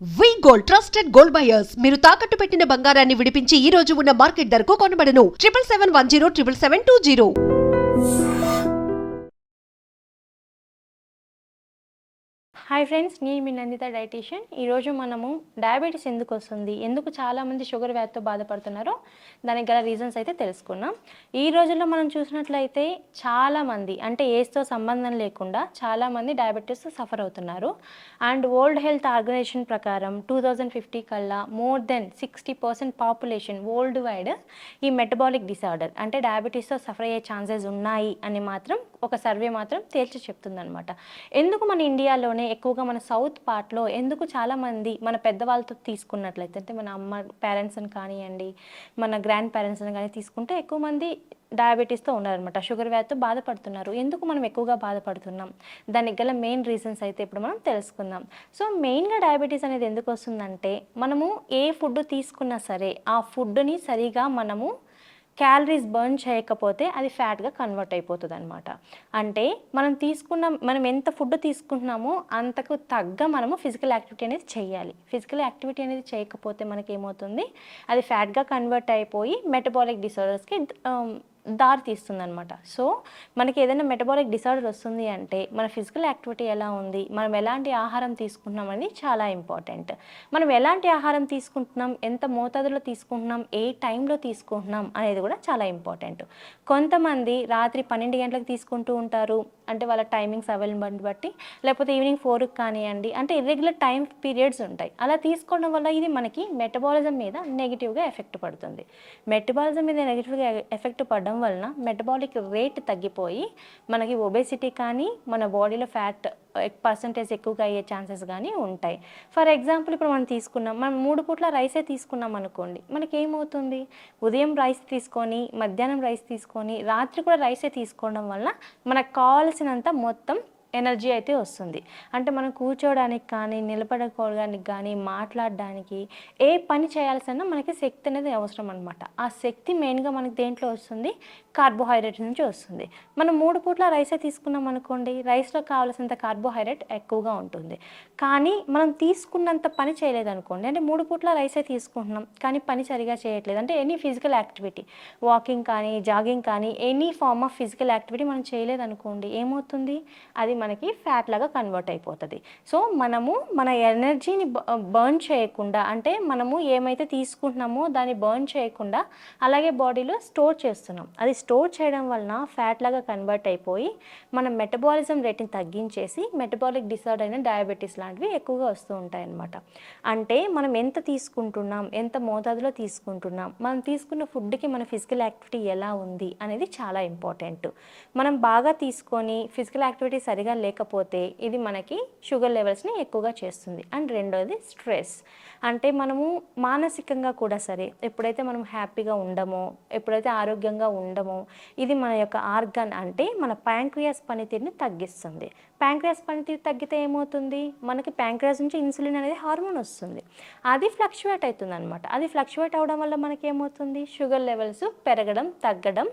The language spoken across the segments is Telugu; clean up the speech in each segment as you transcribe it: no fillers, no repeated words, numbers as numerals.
వి గోల్డ్ ట్రస్టెడ్ గోల్డ్ బయర్స్ మీరు తాకట్టు పెట్టిన బంగారాన్ని విడిపించి ఈ రోజు ఉన్న మార్కెట్ ధరకు కొనబడను 7771077720. హాయ్ ఫ్రెండ్స్, నేను మీ నందిత డైటీషియన్. ఈరోజు మనము డయాబెటీస్ ఎందుకు వస్తుంది, ఎందుకు చాలామంది షుగర్ వ్యాధితో బాధపడుతున్నారో దానికి గల రీజన్స్ అయితే తెలుసుకున్నాం. ఈ రోజుల్లో మనం చూసినట్లయితే చాలామంది అంటే ఏజ్తో సంబంధం లేకుండా చాలామంది డయాబెటీస్తో సఫర్ అవుతున్నారు. అండ్ వరల్డ్ హెల్త్ ఆర్గనైజేషన్ ప్రకారం 2050 కల్లా more than 60% population world wide ఈ మెటబాలిక్ డిసార్డర్ అంటే డయాబెటీస్తో సఫర్ అయ్యే ఛాన్సెస్ ఉన్నాయి అని మాత్రం ఒక సర్వే మాత్రం తేల్చి చెప్తుందనమాట. ఎందుకు మన ఇండియాలోనే ఎక్కువగా మన సౌత్ పార్ట్లో ఎందుకు చాలామంది మన పెద్దవాళ్ళతో తీసుకున్నట్లయితే అంటే మన అమ్మ పేరెంట్స్ని కానివ్వండి, మన గ్రాండ్ పేరెంట్స్ని కానీ తీసుకుంటే ఎక్కువ మంది డయాబెటీస్తో ఉన్నారనమాట, షుగర్ వ్యాధితో బాధపడుతున్నారు. ఎందుకు మనం ఎక్కువగా బాధపడుతున్నాం, దానికి గల మెయిన్ రీజన్స్ అయితే ఇప్పుడు మనం తెలుసుకుందాం. సో మెయిన్గా డయాబెటీస్ అనేది ఎందుకు వస్తుందంటే మనము ఏ ఫుడ్ తీసుకున్నా సరే ఆ ఫుడ్ని సరిగా మనము క్యాలరీస్ బర్న్ చేయకపోతే అది ఫ్యాట్గా కన్వర్ట్ అయిపోతుంది అనమాట. అంటే మనం ఎంత ఫుడ్ తీసుకుంటున్నామో అంతకు తగ్గ మనము ఫిజికల్ యాక్టివిటీ అనేది చేయాలి. ఫిజికల్ యాక్టివిటీ అనేది చేయకపోతే మనకి ఏమవుతుంది, అది ఫ్యాట్గా కన్వర్ట్ అయిపోయి మెటబాలిక్ డిసార్డర్స్కి దారి తీస్తుంది అనమాట. సో మనకి ఏదైనా మెటబాలిక్ డిసార్డర్ వస్తుంది అంటే మన ఫిజికల్ యాక్టివిటీ ఎలా ఉంది, మనం ఎలాంటి ఆహారం తీసుకుంటున్నాం అనేది చాలా ఇంపార్టెంట్. మనం ఎలాంటి ఆహారం తీసుకుంటున్నాం, ఎంత మోతాదులో తీసుకుంటున్నాం, ఏ టైంలో తీసుకుంటున్నాం అనేది కూడా చాలా ఇంపార్టెంట్. కొంతమంది రాత్రి 12 గంటలకు తీసుకుంటూ ఉంటారు, అంటే వాళ్ళ టైమింగ్స్ అవైలబిలిటీ బట్టి, లేకపోతే ఈవినింగ్ 4కి కానివ్వండి, అంటే ఇర్రెగ్యులర్ టైం పీరియడ్స్ ఉంటాయి. అలా తీసుకోవడం వల్ల ఇది మనకి మెటబాలిజం మీద నెగిటివ్గా ఎఫెక్ట్ పడుతుంది. మెటబాలిజం మీద నెగిటివ్గా ఎఫెక్ట్ పడడం వలన మెటబాలిక్ రేట్ తగ్గిపోయి మనకి ఒబేసిటీ కానీ మన బాడీలో ఫ్యాట్ పర్సంటేజ్ ఎక్కువగా అయ్యే ఛాన్సెస్ కానీ ఉంటాయి. ఫర్ ఎగ్జాంపుల్ ఇప్పుడు మనం 3 పూట్ల రైసే తీసుకున్నాం అనుకోండి, మనకి ఏమవుతుంది, ఉదయం రైస్ తీసుకొని మధ్యాహ్నం రైస్ తీసుకొని రాత్రి కూడా రైసే తీసుకోవడం వల్ల మనకు కావాల్సినంత మొత్తం ఎనర్జీ అయితే వస్తుంది. అంటే మనం కూర్చోవడానికి కానీ, నిలబడుకోవడానికి కానీ, మాట్లాడడానికి, ఏ పని చేయాల్సిన మనకి శక్తి అనేది అవసరం అనమాట. ఆ శక్తి మెయిన్గా మనకి దేంట్లో వస్తుంది, కార్బోహైడ్రేట్ నుంచి వస్తుంది. మనం 3 పూట్ల రైసే తీసుకున్నాం అనుకోండి, రైస్లో కావాల్సినంత కార్బోహైడ్రేట్ ఎక్కువగా ఉంటుంది. కానీ మనం తీసుకున్నంత పని చేయలేదు అనుకోండి, అంటే 3 పూట్ల రైసే తీసుకుంటున్నాం కానీ పని సరిగా చేయట్లేదు, అంటే ఎనీ ఫిజికల్ యాక్టివిటీ, వాకింగ్ కానీ, జాగింగ్ కానీ, any form of physical activity మనం చేయలేదు అనుకోండి, ఏమవుతుంది, అది మనకి ఫ్యాట్ లాగా కన్వర్ట్ అయిపోతుంది. సో మనము మన ఎనర్జీని బర్న్ చేయకుండా, అంటే మనము ఏమైతే తీసుకుంటున్నామో దాన్ని బర్న్ చేయకుండా అలాగే బాడీలో స్టోర్ చేస్తున్నాం. అది స్టోర్ చేయడం వలన ఫ్యాట్ లాగా కన్వర్ట్ అయిపోయి మన మెటబాలిజం రేట్ని తగ్గించేసి మెటబాలిక్ డిసార్డర్ అయిన డయాబెటీస్ లాంటివి ఎక్కువగా వస్తూ ఉంటాయన్నమాట. అంటే మనం ఎంత తీసుకుంటున్నాం, ఎంత మోతాదులో తీసుకుంటున్నాం, మనం తీసుకున్న ఫుడ్కి మన ఫిజికల్ యాక్టివిటీ ఎలా ఉంది అనేది చాలా ఇంపార్టెంట్. మనం బాగా తీసుకొని ఫిజికల్ యాక్టివిటీ సరిగా లేకపోతే ఇది మనకి షుగర్ లెవెల్స్ని ఎక్కువగా చేస్తుంది. అండ్ రెండోది స్ట్రెస్. అంటే మనము మానసికంగా కూడా సరే, ఎప్పుడైతే మనం హ్యాపీగా ఉండమో, ఎప్పుడైతే ఆరోగ్యంగా ఉండమో, ఇది మన యొక్క ఆర్గాన్ అంటే మన ప్యాంక్రియాస్ పనితీరుని తగ్గిస్తుంది. ప్యాంక్రియాస్ పనితీరు తగ్గితే ఏమవుతుంది, మనకి ప్యాంక్రియాస్ నుంచి ఇన్సులిన్ అనేది హార్మోన్ వస్తుంది, అది ఫ్లక్చువేట్ అవుతుంది అనమాట. అది ఫ్లక్చువేట్ అవడం వల్ల మనకి ఏమవుతుంది, షుగర్ లెవెల్స్ పెరగడం తగ్గడం,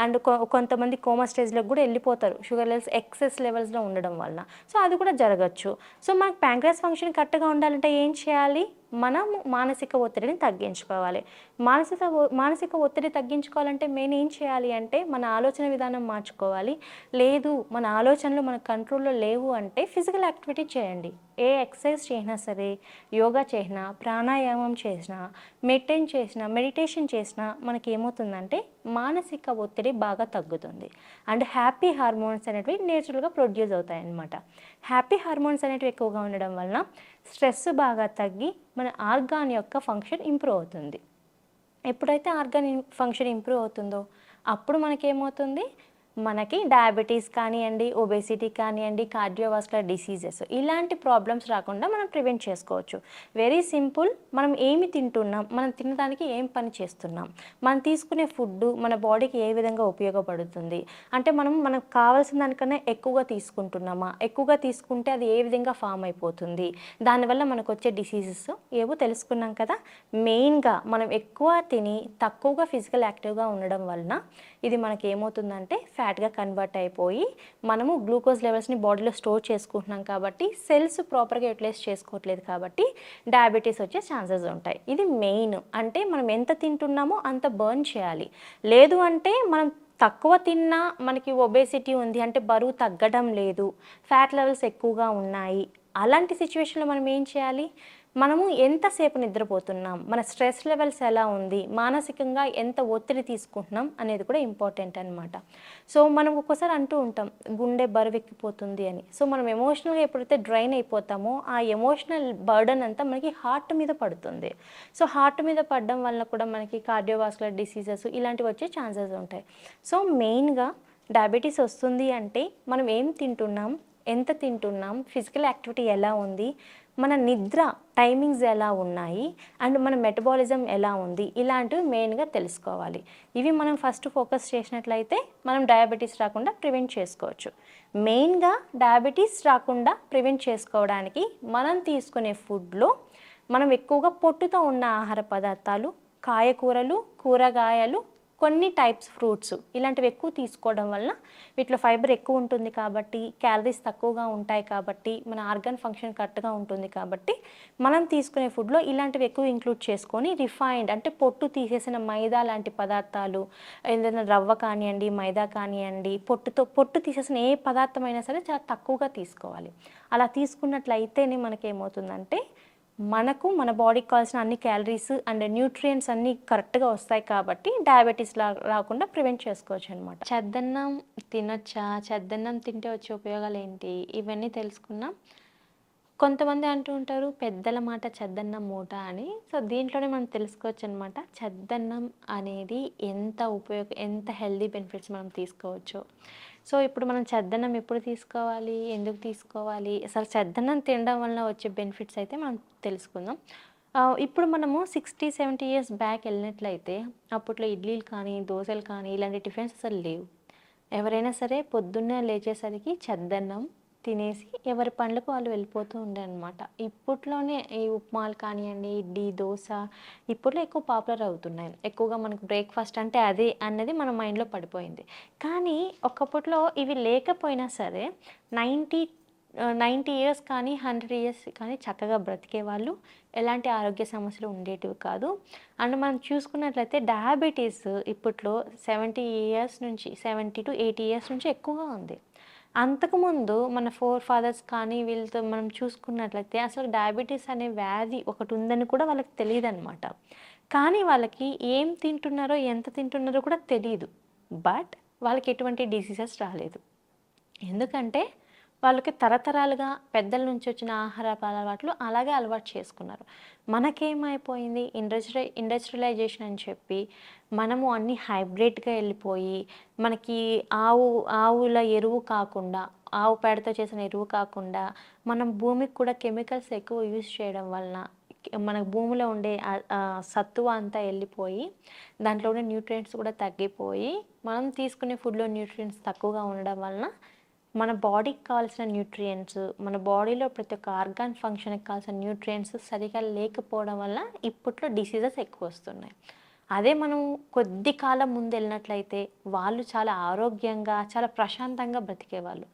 అండ్ కొంతమంది కోమా స్టేజ్లోకి కూడా వెళ్ళిపోతారు షుగర్ లెవెల్స్ ఎక్సెస్ లెవెల్స్లో ఉండడం వలన. సో అది కూడా జరగచ్చు. సో మనకు ప్యాంక్రియాస్ ఫంక్షన్ కరెక్ట్గా ఉండాలంటే ఏం చేయాలి, మనం మానసిక ఒత్తిడిని తగ్గించుకోవాలి. మానసిక ఒత్తిడి తగ్గించుకోవాలంటే మెయిన్ ఏం చేయాలి అంటే మన ఆలోచన విధానం మార్చుకోవాలి. లేదు మన ఆలోచనలు మన కంట్రోల్లో లేవు అంటే ఫిజికల్ యాక్టివిటీ చేయండి. ఏ ఎక్సర్సైజ్ చేసినా సరే, యోగా చేసినా, ప్రాణాయామం చేసినా, మెడిటేషన్ చేసినా మనకి ఏమవుతుందంటే మానసిక ఒత్తిడి బాగా తగ్గుతుంది. అండ్ హ్యాపీ హార్మోన్స్ అనేటివి నేచురల్గా ప్రొడ్యూస్ అవుతాయి అన్నమాట. హ్యాపీ హార్మోన్స్ అనేటివి ఎక్కువగా ఉండడం వలన స్ట్రెస్ బాగా తగ్గి మన ఆర్గాన్ యొక్క ఫంక్షన్ ఇంప్రూవ్ అవుతుంది. ఎప్పుడైతే ఆర్గాన్ ఫంక్షన్ ఇంప్రూవ్ అవుతుందో అప్పుడు మనకేమవుతుంది, మనకి డయాబెటీస్ కానివ్వండి, ఒబేసిటీ కానివ్వండి, కార్డియోవాస్కులర్ డిసీజెస్ ఇలాంటి ప్రాబ్లమ్స్ రాకుండా మనం ప్రివెంట్ చేసుకోవచ్చు. Very simple. మనం ఏమి తింటున్నాం, మనం తినడానికి ఏం పని చేస్తున్నాం, మనం తీసుకునే ఫుడ్ మన బాడీకి ఏ విధంగా ఉపయోగపడుతుంది, అంటే మనకు కావాల్సిన దానికన్నా ఎక్కువగా తీసుకుంటున్నామా, ఎక్కువగా తీసుకుంటే అది ఏ విధంగా ఫామ్ అయిపోతుంది, దానివల్ల మనకు వచ్చే డిసీజెస్ ఏవో తెలుసుకున్నాం కదా. మెయిన్గా మనం ఎక్కువ తిని తక్కువగా ఫిజికల్ యాక్టివ్గా ఉండడం వలన ఇది మనకి ఏమవుతుందంటే ఫ్యాట్గా కన్వర్ట్ అయిపోయి మనము గ్లూకోజ్ లెవెల్స్ని బాడీలో స్టోర్ చేసుకుంటున్నాం కాబట్టి సెల్స్ ప్రాపర్గా యూటిలైజ్ చేసుకోవట్లేదు కాబట్టి డయాబెటీస్ వచ్చే ఛాన్సెస్ ఉంటాయి. ఇది మెయిన్. అంటే మనం ఎంత తింటున్నామో అంత బర్న్ చేయాలి. లేదు అంటే మనం తక్కువ తిన్నా మనకి ఒబేసిటీ ఉంది అంటే బరువు తగ్గడం లేదు, ఫ్యాట్ లెవెల్స్ ఎక్కువగా ఉన్నాయి, అలాంటి సిచ్యువేషన్లో మనం ఏం చేయాలి? మనము ఎంతసేపు నిద్రపోతున్నాం, మన స్ట్రెస్ లెవెల్స్ ఎలా ఉంది, మానసికంగా ఎంత ఒత్తిడి తీసుకుంటున్నాం అనేది కూడా ఇంపార్టెంట్ అనమాట. సో మనం ఒక్కోసారి అంటూ ఉంటాం గుండె బరువెక్కిపోతుంది అని. సో మనం ఎమోషనల్గా ఎప్పుడైతే డ్రైన్ అయిపోతామో ఆ ఎమోషనల్ బర్డన్ అంతా మనకి హార్ట్ మీద పడుతుంది. సో హార్ట్ మీద పడడం వల్ల కూడా మనకి కార్డియోవాస్కులర్ డిసీజెస్ ఇలాంటివి వచ్చే ఛాన్సెస్ ఉంటాయి. సో మెయిన్గా డయాబెటీస్ వస్తుంది అంటే మనం ఏం తింటున్నాం, ఎంత తింటున్నాం, ఫిజికల్ యాక్టివిటీ ఎలా ఉంది, మన నిద్ర టైమింగ్స్ ఎలా ఉన్నాయి, అండ్ మన మెటబాలిజం ఎలా ఉంది, ఇలాంటివి మెయిన్గా తెలుసుకోవాలి. ఇవి మనం ఫస్ట్ ఫోకస్ చేసినట్లయితే మనం డయాబెటీస్ రాకుండా ప్రివెంట్ చేసుకోవచ్చు. మెయిన్గా డయాబెటీస్ రాకుండా ప్రివెంట్ చేసుకోవడానికి మనం తీసుకునే ఫుడ్లో మనం ఎక్కువగా పొట్టుతో ఉన్న ఆహార పదార్థాలు, కాయకూరలు, కూరగాయలు, కొన్ని టైప్స్ ఫ్రూట్స్ ఇలాంటివి ఎక్కువ తీసుకోవడం వలన వీటిలో ఫైబర్ ఎక్కువ ఉంటుంది కాబట్టి, క్యాలరీస్ తక్కువగా ఉంటాయి కాబట్టి, మన ఆర్గన్ ఫంక్షన్ కరెక్ట్గా ఉంటుంది కాబట్టి మనం తీసుకునే ఫుడ్లో ఇలాంటివి ఎక్కువ ఇంక్లూడ్ చేసుకొని రిఫైన్డ్ అంటే పొట్టు తీసేసిన మైదా లాంటి పదార్థాలు, ఏదైనా రవ్వ కానివ్వండి, మైదా కానివ్వండి, పొట్టు తీసేసిన ఏ పదార్థమైనా సరే చాలా తక్కువగా తీసుకోవాలి. అలా తీసుకున్నట్లయితేనే మనకేమవుతుందంటే మనకు మన బాడీకి కావాల్సిన అన్ని క్యాలరీస్ అండ్ న్యూట్రియంట్స్ అన్నీ కరెక్ట్గా వస్తాయి కాబట్టి డయాబెటీస్ రాకుండా ప్రివెంట్ చేసుకోవచ్చు అనమాట. చద్దన్నం తినొచ్చా, చద్దన్నం తింటే వచ్చే ఉపయోగాలు ఏంటి, ఇవన్నీ తెలుసుకున్నాం. కొంతమంది అంటూ ఉంటారు పెద్దల మాట చద్దన్నం మూట అని. సో దీంట్లోనే మనం తెలుసుకోవచ్చు అనమాట చద్దన్నం అనేది ఎంత హెల్దీ బెనిఫిట్స్ మనం తీసుకోవచ్చు. సో ఇప్పుడు మనం చద్దన్నం ఎప్పుడు తీసుకోవాలి, ఎందుకు తీసుకోవాలి, అసలు చద్దన్నం తినడం వల్ల వచ్చే బెనిఫిట్స్ అయితే మనం తెలుసుకుందాం. ఇప్పుడు మనము 60-70 ఇయర్స్ బ్యాక్ వెళ్ళినట్లయితే అప్పట్లో ఇడ్లీలు కానీ, దోశలు కానీ ఇలాంటి టిఫిన్స్ అసలు లేవు. ఎవరైనా సరే పొద్దున్నే లేచేసరికి చద్దన్నం తినేసి ఎవరి పనులకు వాళ్ళు వెళ్ళిపోతూ ఉండే అనమాట. ఇప్పట్లోనే ఈ ఉప్మాలు కానివ్వండి, ఇడ్లీ, దోశ ఇప్పట్లో ఎక్కువ పాపులర్ అవుతున్నాయి. ఎక్కువగా మనకు బ్రేక్ఫాస్ట్ అంటే అదే అన్నది మన మైండ్లో పడిపోయింది. కానీ ఒకప్పట్లో ఇవి లేకపోయినా సరే 90 ఇయర్స్ కానీ 100 ఇయర్స్ కానీ చక్కగా బ్రతికేవాళ్ళు, ఎలాంటి ఆరోగ్య సమస్యలు ఉండేటివి కాదు. అండ్ మనం చూసుకున్నట్లయితే డయాబెటీస్ ఇప్పట్లో 70 to 80 ఇయర్స్ నుంచి ఎక్కువగా ఉంది. అంతకుముందు మన ఫాదర్స్ కానీ వీళ్ళతో మనం చూసుకున్నట్లయితే అసలు డయాబెటీస్ అనే వ్యాధి ఒకటి ఉందని కూడా వాళ్ళకి తెలియదు అనమాట. కానీ వాళ్ళకి ఏం తింటున్నారో, ఎంత తింటున్నారో కూడా తెలియదు. బట్ వాళ్ళకి ఎటువంటి డిసీజెస్ రాలేదు. ఎందుకంటే వాళ్ళకి తరతరాలుగా పెద్దల నుంచి వచ్చిన ఆహార అలవాట్లు అలాగే అలవాటు చేసుకున్నారు. మనకేమైపోయింది ఇండస్ట్రియలైజేషన్ అని చెప్పి మనము అన్ని హైబ్రిడ్గా వెళ్ళిపోయి మనకి ఆవుల ఎరువు కాకుండా, ఆవు పేడతో చేసిన ఎరువు కాకుండా మనం భూమికి కూడా కెమికల్స్ ఎక్కువ యూజ్ చేయడం వలన మన భూమిలో ఉండే సత్తువ అంతా వెళ్ళిపోయి దాంట్లో ఉండే న్యూట్రియంట్స్ కూడా తగ్గిపోయి మనం తీసుకునే ఫుడ్లో న్యూట్రియంట్స్ తక్కువగా ఉండడం వలన మన బాడీకి కావాల్సిన న్యూట్రియంట్స్, మన బాడీలో ప్రతి ఒక్క ఆర్గాన్ ఫంక్షన్కి కావాల్సిన న్యూట్రియంట్స్ సరిగా లేకపోవడం వల్ల ఇప్పట్లో డిసీజెస్ ఎక్కువ వస్తున్నాయి. అదే మనం కొద్ది కాలం ముందు వెళ్ళినట్లయితే వాళ్ళు చాలా ఆరోగ్యంగా, చాలా ప్రశాంతంగా బ్రతికేవాళ్ళు.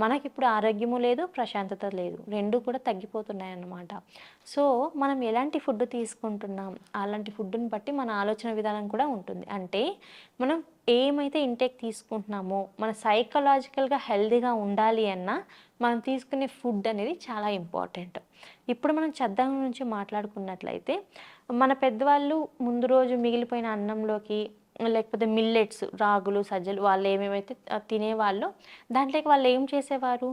మనకిప్పుడు ఆరోగ్యము లేదు, ప్రశాంతత లేదు, రెండు కూడా తగ్గిపోతున్నాయి అన్నమాట. సో మనం ఎలాంటి ఫుడ్ తీసుకుంటున్నాం, అలాంటి ఫుడ్ని బట్టి మన ఆలోచన విధానం కూడా ఉంటుంది. అంటే మనం ఏమైతే ఇంటేక్ తీసుకుంటున్నామో, మన సైకలాజికల్గా హెల్తీగా ఉండాలి అన్నా మనం తీసుకునే ఫుడ్ అనేది చాలా ఇంపార్టెంట్. ఇప్పుడు మనం చద్దన్నం నుంచి మాట్లాడుకున్నట్లయితే మన పెద్దవాళ్ళు ముందు రోజు మిగిలిపోయిన అన్నంలోకి లేకపోతే మిల్లెట్స్, రాగులు, సజ్జలు వాళ్ళు ఏమేమైతే తినేవాళ్ళు దాంట్లోకి వాళ్ళు ఏం చేసేవారు,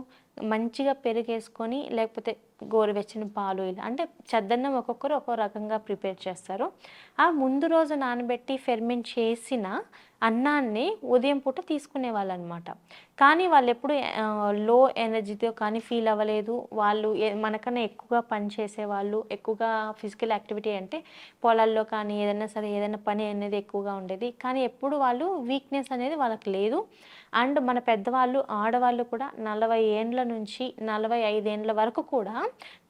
మంచిగా పెరుగేసుకొని లేకపోతే గోరువెచ్చని పాలు, ఇలా అంటే చద్దన్నం ఒక్కొక్కరు ఒక్కో రకంగా ప్రిపేర్ చేస్తారు. ఆ ముందు రోజు నానబెట్టి ఫెర్మెంట్ చేసిన అన్నాన్ని ఉదయం పూట తీసుకునేవాళ్ళు అనమాట. కానీ వాళ్ళు ఎప్పుడు లో ఎనర్జీతో కానీ ఫీల్ అవ్వలేదు. వాళ్ళు మనకన్నా ఎక్కువగా పని చేసేవాళ్ళు, ఎక్కువగా ఫిజికల్ యాక్టివిటీ అంటే పొలాల్లో కానీ ఏదైనా పని అనేది ఎక్కువగా ఉండేది. కానీ ఎప్పుడు వాళ్ళు వీక్నెస్ అనేది వాళ్ళకి లేదు. అండ్ మన పెద్దవాళ్ళు, ఆడవాళ్ళు కూడా 40 ఏండ్ల నుంచి 45 ఏండ్ల వరకు కూడా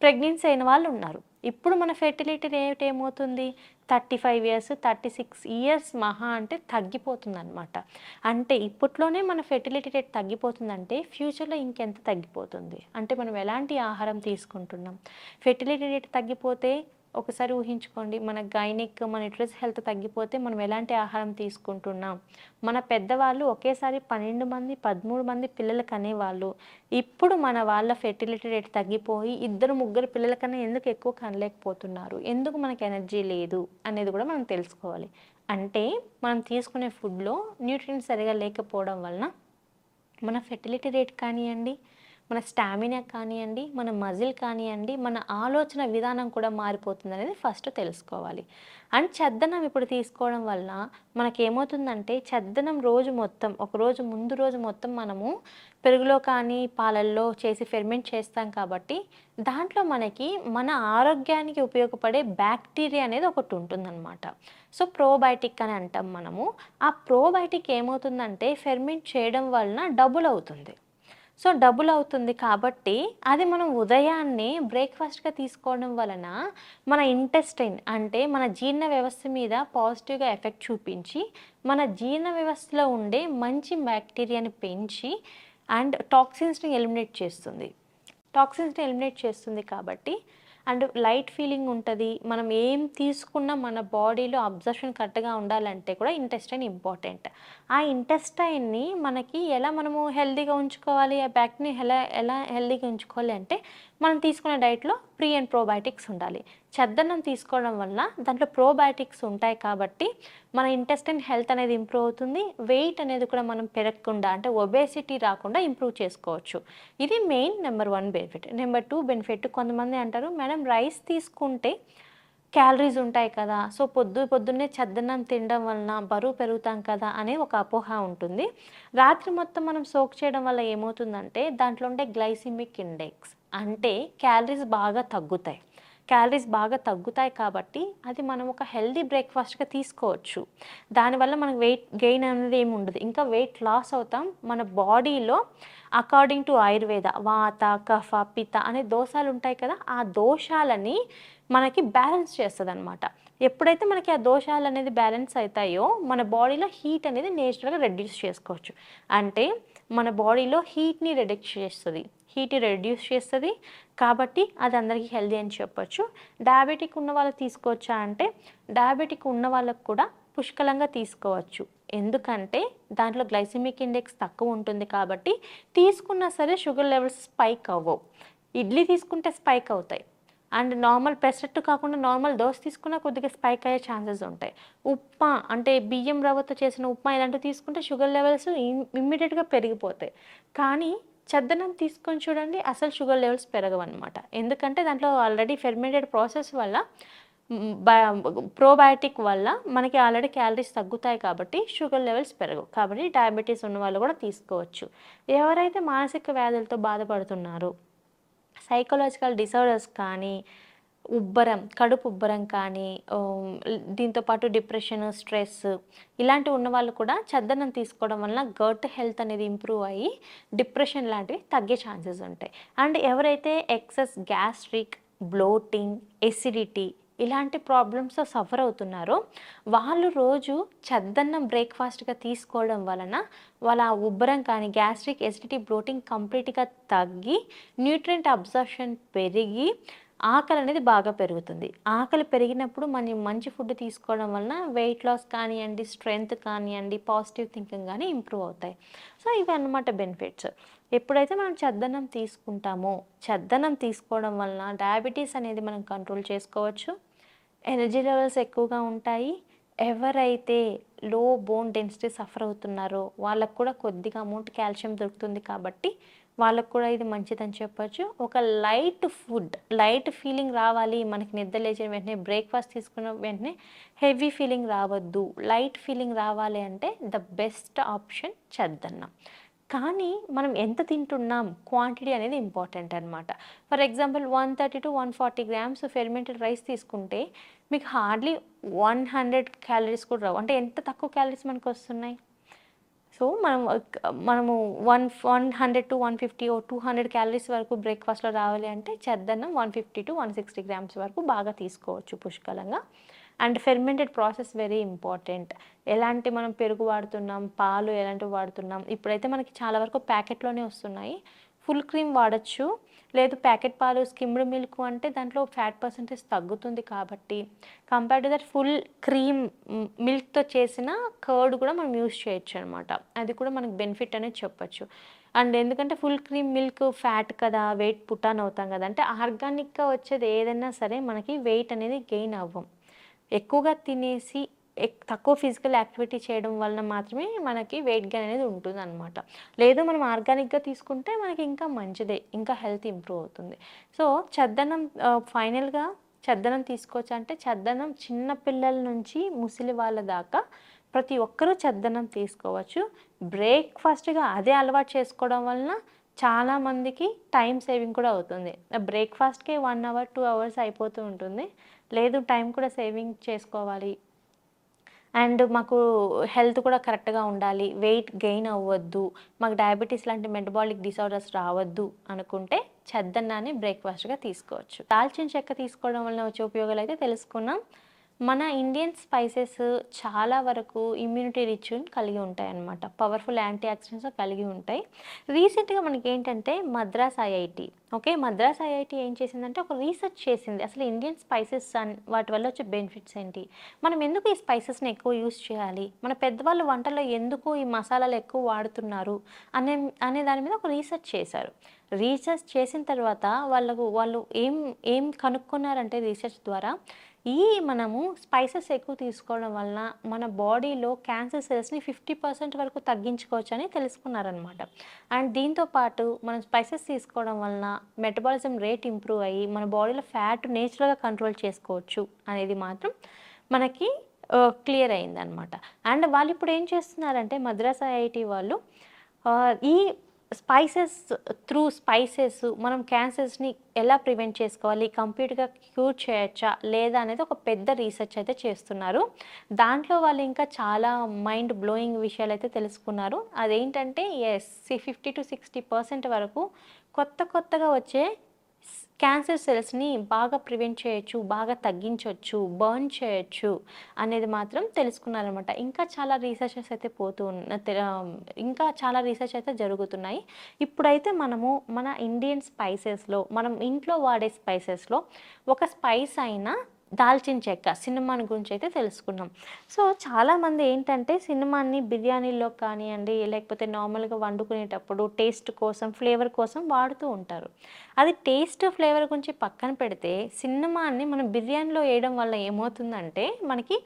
ప్రెగ్నెన్సీ అయిన వాళ్ళు ఉన్నారు. ఇప్పుడు మన ఫెర్టిలిటీ రేట్ ఏమవుతుంది, 35 ఇయర్స్ 36 ఇయర్స్ మహా అంటే తగ్గిపోతుందన్నమాట. అంటే ఇప్పట్లోనే మన ఫెర్టిలిటీ రేట్ తగ్గిపోతుందంటే ఫ్యూచర్లో ఇంకెంత తగ్గిపోతుంది. అంటే మనం ఎలాంటి ఆహారం తీసుకుంటున్నాం. ఫెర్టిలిటీ రేట్ తగ్గిపోతే ఒకసారి ఊహించుకోండి, మన గైనిక్ మన యూట్రస్ హెల్త్ తగ్గిపోతే మనం ఎలాంటి ఆహారం తీసుకుంటున్నాం. మన పెద్దవాళ్ళు ఒకేసారి 12 మంది 13 మంది పిల్లలు కనేవాళ్ళు. ఇప్పుడు మన వాళ్ళ ఫెర్టిలిటీ రేట్ తగ్గిపోయి 2 3 పిల్లల కన్నా ఎందుకు ఎక్కువ కనలేకపోతున్నారు, ఎందుకు మనకు ఎనర్జీ లేదు అనేది కూడా మనం తెలుసుకోవాలి. అంటే మనం తీసుకునే ఫుడ్లో న్యూట్రియంట్స్ సరిగా లేకపోవడం వలన మన ఫెర్టిలిటీ రేట్ కానివ్వండి, మన స్టామినా కానివ్వండి, మన మజిల్ కానివ్వండి, మన ఆలోచన విధానం కూడా మారిపోతుంది అనేది ఫస్ట్ తెలుసుకోవాలి. అండ్ చద్దన్నం ఇప్పుడు తీసుకోవడం వల్ల మనకేమవుతుందంటే చద్దన్నం రోజు మొత్తం ఒకరోజు ముందు రోజు మొత్తం మనము పెరుగులో కానీ పాలల్లో చేసి ఫెర్మెంట్ చేస్తాం కాబట్టి దాంట్లో మనకి మన ఆరోగ్యానికి ఉపయోగపడే బ్యాక్టీరియా అనేది ఒకటి ఉంటుందన్నమాట. సో ప్రోబయోటిక్ అని అంటాం మనము. ఆ ప్రోబయోటిక్ ఏమవుతుందంటే ఫెర్మెంట్ చేయడం వలన డబుల్ అవుతుంది. సో డబుల్ అవుతుంది కాబట్టి అది మనం ఉదయాన్నే బ్రేక్ఫాస్ట్గా తీసుకోవడం వలన మన ఇంటెస్టైన్ అంటే మన జీర్ణ వ్యవస్థ మీద పాజిటివ్గా ఎఫెక్ట్ చూపించి మన జీర్ణ వ్యవస్థలో ఉండే మంచి బ్యాక్టీరియాని పెంచి అండ్ టాక్సిన్స్ని ఎలిమినేట్ చేస్తుంది కాబట్టి అండ్ లైట్ ఫీలింగ్ ఉంటుంది. మనం ఏం తీసుకున్నా మన బాడీలో అబ్జర్ప్షన్ కరెక్ట్గా ఉండాలంటే కూడా ఇంటెస్టైన్ ఇంపార్టెంట్. ఆ ఇంటెస్టైన్ని మనకి ఎలా మనము హెల్తీగా ఉంచుకోవాలి, ఆ బ్యాక్టీరియా ఎలా హెల్తీగా ఉంచుకోవాలి అంటే మనం తీసుకునే డైట్లో ప్రీ అండ్ ప్రోబయోటిక్స్ ఉండాలి. చద్దన్నం తీసుకోవడం వల్ల దాంట్లో ప్రోబయోటిక్స్ ఉంటాయి కాబట్టి మన ఇంటెస్టైన్ హెల్త్ అనేది ఇంప్రూవ్ అవుతుంది. వెయిట్ అనేది కూడా మనం పెరగకుండా అంటే ఒబేసిటీ రాకుండా ఇంప్రూవ్ చేసుకోవచ్చు. ఇది main number 1 benefit. Number 2 benefit, కొంతమంది అంటారు మేడం రైస్ తీసుకుంటే క్యాలరీస్ ఉంటాయి కదా, సో పొద్దున్నే చద్దన్నం తినడం వలన బరువు పెరుగుతాం కదా అనే ఒక అపోహ ఉంటుంది. రాత్రి మొత్తం మనం సోక్ చేయడం వల్ల ఏమవుతుందంటే దాంట్లో ఉండే గ్లైసిమిక్ ఇండెక్స్ అంటే క్యాలరీస్ బాగా తగ్గుతాయి కాబట్టి అది మనం ఒక హెల్దీ బ్రేక్ఫాస్ట్గా తీసుకోవచ్చు. దానివల్ల మనకు వెయిట్ గెయిన్ అనేది ఏమి ఉండదు, ఇంకా వెయిట్ లాస్ అవుతాం. మన బాడీలో అకార్డింగ్ టు ఆయుర్వేద వాత కఫ పిత అనే దోషాలు ఉంటాయి కదా, ఆ దోషాలని మనకి బ్యాలెన్స్ చేస్తుంది అనమాట. ఎప్పుడైతే మనకి ఆ దోషాలు అనేది బ్యాలెన్స్ అవుతాయో మన బాడీలో హీట్ అనేది నేచురల్గా రెడ్యూస్ చేసుకోవచ్చు. అంటే మన బాడీలో హీట్ని రెడ్యూస్ చేస్తుంది కాబట్టి అది అందరికీ హెల్దీ అని చెప్పొచ్చు. డయాబెటిక్ ఉన్న వాళ్ళకి తీసుకోవచ్చా అంటే డయాబెటిక్ ఉన్న వాళ్ళకు కూడా పుష్కలంగా తీసుకోవచ్చు. ఎందుకంటే దాంట్లో గ్లైసిమిక్ ఇండెక్స్ తక్కువ ఉంటుంది కాబట్టి తీసుకున్నా సరే షుగర్ లెవెల్స్ స్పైక్ అవ్వవు. ఇడ్లీ తీసుకుంటే స్పైక్ అవుతాయి అండ్ నార్మల్ పెసరట్టు కాకుండా నార్మల్ దోశ తీసుకున్నా కొద్దిగా స్పైక్ అయ్యే ఛాన్సెస్ ఉంటాయి. ఉప్మా అంటే బియ్యం రవ్వతో చేసిన ఉప్మా ఇలాంటివి తీసుకుంటే షుగర్ లెవెల్స్ ఇమ్మీడియట్గా పెరిగిపోతాయి. కానీ చద్దన్నం తీసుకొని చూడండి అసలు షుగర్ లెవెల్స్ పెరగవన్నమాట. ఎందుకంటే దాంట్లో ఆల్రెడీ ఫెర్మెంటెడ్ ప్రాసెస్ వల్ల ప్రోబయోటిక్ వల్ల మనకి ఆల్రెడీ క్యాలరీస్ తగ్గుతాయి కాబట్టి షుగర్ లెవెల్స్ పెరగవు. కాబట్టి డయాబెటీస్ ఉన్న వాళ్ళు కూడా తీసుకోవచ్చు. ఎవరైతే మానసిక వ్యాధులతో బాధపడుతున్నారో, సైకలాజికల్ డిసార్డర్స్ కానీ, కడుపు ఉబ్బరం కానీ, దీంతోపాటు డిప్రెషన్ స్ట్రెస్ ఇలాంటివి ఉన్న వాళ్ళు కూడా చద్దన్నం తీసుకోవడం వలన గట్ హెల్త్ అనేది ఇంప్రూవ్ అయ్యి డిప్రెషన్ లాంటివి తగ్గే ఛాన్సెస్ ఉంటాయి. అండ్ ఎవరైతే ఎక్సెస్ గ్యాస్ట్రిక్ బ్లోటింగ్ ఎసిడిటీ ఇలాంటి ప్రాబ్లమ్స్తో సఫర్ అవుతున్నారో వాళ్ళు రోజు చద్దన్నం బ్రేక్ఫాస్ట్గా తీసుకోవడం వలన వాళ్ళ ఉబ్బరం కానీ గ్యాస్ట్రిక్ ఎసిడిటీ బ్లోటింగ్ కంప్లీట్గా తగ్గి న్యూట్రియంట్ అబ్జర్ప్షన్ పెరిగి ఆకలి అనేది బాగా పెరుగుతుంది. ఆకలి పెరిగినప్పుడు మనం మంచి ఫుడ్ తీసుకోవడం వలన వెయిట్ లాస్ కానివ్వండి, స్ట్రెంగ్త్ కానివ్వండి, పాజిటివ్ థింకింగ్ కానీ ఇంప్రూవ్ అవుతాయి. సో ఇవి అన్నమాట బెనిఫిట్స్. ఎప్పుడైతే మనం చద్దన్నం తీసుకుంటామో చద్దన్నం తీసుకోవడం వలన డయాబెటీస్ అనేది మనం కంట్రోల్ చేసుకోవచ్చు. ఎనర్జీ లెవెల్స్ ఎక్కువగా ఉంటాయి. ఎవరైతే లో బోన్ డెన్సిటీ సఫర్ అవుతున్నారో వాళ్ళకు కూడా కొద్దిగా అమౌంట్ కాల్షియం దొరుకుతుంది కాబట్టి వాళ్ళకు కూడా ఇది మంచిదని చెప్పొచ్చు. ఒక లైట్ ఫీలింగ్ రావాలి మనకి, నిద్ర లేచిన వెంటనే బ్రేక్ఫాస్ట్ తీసుకున్న వెంటనే హెవీ ఫీలింగ్ రావద్దు, లైట్ ఫీలింగ్ రావాలి అంటే ద బెస్ట్ ఆప్షన్ చద్దన్నం. కానీ మనం ఎంత తింటున్నాం క్వాంటిటీ అనేది ఇంపార్టెంట్ అనమాట. For example 130 to 140 grams fermented rice తీసుకుంటే మీకు హార్డ్లీ 100 క్యాలరీస్ కూడా రావు. అంటే ఎంత తక్కువ క్యాలరీస్ మనకు వస్తున్నాయి. సో సో మనము 100 to 150 ఓ 200 క్యాలరీస్ వరకు బ్రేక్ఫాస్ట్లో రావాలి అంటే చెద్దన్నం 150 to 160 గ్రామ్స్ వరకు బాగా తీసుకోవచ్చు పుష్కలంగా. And fermented process very important. ఎలాంటి మనం పెరుగు వాడుతున్నాం, పాలు ఎలాంటివి వాడుతున్నాం, ఇప్పుడైతే మనకి చాలా వరకు ప్యాకెట్లోనే వస్తున్నాయి. ఫుల్ క్రీమ్ వాడచ్చు, లేదు ప్యాకెట్ పాలు స్కిమ్డ్ మిల్క్ అంటే దాంట్లో ఫ్యాట్ పర్సెంటేజ్ తగ్గుతుంది కాబట్టి compare to that full cream మిల్క్తో చేసిన కర్డ్ కూడా మనం యూస్ చేయొచ్చు అనమాట. అది కూడా మనకు బెనిఫిట్ అనేది చెప్పచ్చు. అండ్ ఎందుకంటే ఫుల్ క్రీమ్ మిల్క్ ఫ్యాట్ కదా, వెయిట్ పుట్టాన్ అవుతాం కదా, అంటే ఆర్గానిక్గా వచ్చేది ఏదైనా సరే మనకి వెయిట్ అనేది గెయిన్ అవ్వం. ఎక్కువగా తినేసి తక్కువ ఫిజికల్ యాక్టివిటీ చేయడం వలన మాత్రమే మనకి వెయిట్ గెయిన్ అనేది ఉంటుందన్నమాట. లేదు మనం ఆర్గానిక్గా తీసుకుంటే మనకి ఇంకా మంచిదే, ఇంకా హెల్త్ ఇంప్రూవ్ అవుతుంది. సో చద్దన్నం ఫైనల్గా చద్దన్నం తీసుకోవచ్చు అంటే చద్దన్నం చిన్న పిల్లల నుంచి ముసలి వాళ్ళ దాకా ప్రతి ఒక్కరూ చద్దన్నం తీసుకోవచ్చు. బ్రేక్ఫాస్ట్గా అదే అలవాటు చేసుకోవడం వలన చాలామందికి టైం సేవింగ్ కూడా అవుతుంది. బ్రేక్ఫాస్ట్కే 1 hour 2 hours అయిపోతూ ఉంటుంది. లేదు టైం కూడా సేవింగ్ చేసుకోవాలి అండ్ మాకు హెల్త్ కూడా కరెక్ట్గా ఉండాలి, వెయిట్ గెయిన్ అవ్వద్దు, మాకు డయాబెటీస్ లాంటి మెటబాలిక్ డిసార్డర్స్ రావద్దు అనుకుంటే చద్దన్నాన్ని బ్రేక్ఫాస్ట్గా తీసుకోవచ్చు. దాల్చిన చెక్క తీసుకోవడం వల్ల వచ్చే ఉపయోగాలు అయితే తెలుసుకున్నాం. మన ఇండియన్ స్పైసెస్ చాలా వరకు ఇమ్యూనిటీ రిచ్ కలిగి ఉంటాయి అన్నమాట. పవర్ఫుల్ యాంటీ ఆక్సిడెంట్స్ కలిగి ఉంటాయి. రీసెంట్గా మనకి ఏంటంటే మద్రాస్ ఐఐటి మద్రాస్ ఐఐటి ఏం చేసిందంటే ఒక రీసెర్చ్ చేసింది. అసలు ఇండియన్ స్పైసెస్ వాటి వల్ల వచ్చే బెనిఫిట్స్ ఏంటి, మనం ఎందుకు ఈ స్పైసెస్ని ఎక్కువ యూస్ చేయాలి, మన పెద్దవాళ్ళు వంటల్లో ఎందుకు ఈ మసాలాలు ఎక్కువ వాడుతున్నారు అనే దాని మీద ఒక రీసెర్చ్ చేశారు. రీసెర్చ్ చేసిన తర్వాత వాళ్ళు ఏం కనుక్కున్నారంటే రీసెర్చ్ ద్వారా మనము స్పైసెస్ ఎక్కువ తీసుకోవడం వలన మన బాడీలో క్యాన్సర్ సెల్స్ని 50% వరకు తగ్గించుకోవచ్చు అని తెలుసుకున్నారనమాట. అండ్ దీంతోపాటు మనం స్పైసెస్ తీసుకోవడం వలన మెటబాలిజం రేట్ ఇంప్రూవ్ అయ్యి మన బాడీలో ఫ్యాట్ నేచురల్గా కంట్రోల్ చేసుకోవచ్చు అనేది మాత్రం మనకి క్లియర్ అయిందనమాట. అండ్ వాళ్ళు ఇప్పుడు ఏం చేస్తున్నారంటే మద్రాస్ ఐఐటి వాళ్ళు ఈ స్పైసెస్ మనం క్యాన్సర్స్ని ఎలా ప్రివెంట్ చేసుకోవాలి, కంప్లీట్గా క్యూర్ చేయొచ్చా లేదా అనేది ఒక పెద్ద రీసెర్చ్ అయితే చేస్తున్నారు. దాంట్లో వాళ్ళు ఇంకా చాలా మైండ్ బ్లోయింగ్ విషయాలు అయితే తెలుసుకున్నారు. అదేంటంటే 50 to 60% వరకు కొత్తగా వచ్చే క్యాన్సర్ సెల్స్ని బాగా ప్రివెంట్ చేయొచ్చు, బాగా తగ్గించవచ్చు, బర్న్ చేయొచ్చు అనేది మాత్రం తెలుసుకున్నారనమాట. ఇంకా చాలా రీసెర్చెస్ అయితే ఇంకా చాలా రీసెర్చ్ అయితే జరుగుతున్నాయి. ఇప్పుడైతే మనము మన ఇండియన్ స్పైసెస్లో, మనం ఇంట్లో వాడే స్పైసెస్లో ఒక స్పైస్ అయినా దాల్చిన చెక్క సిన్నమాన్ గురించి అయితే తెలుసుకున్నాం. సో చాలామంది ఏంటంటే సిన్నమాన్ని బిర్యానీలో కానివ్వండి లేకపోతే నార్మల్గా వండుకునేటప్పుడు టేస్ట్ కోసం, ఫ్లేవర్ కోసం వాడుతూ ఉంటారు. అది టేస్ట్ ఫ్లేవర్ గురించి పక్కన పెడితే సిన్నమాన్ని మనం బిర్యానీలో వేయడం వల్ల ఏమవుతుందంటే మనకి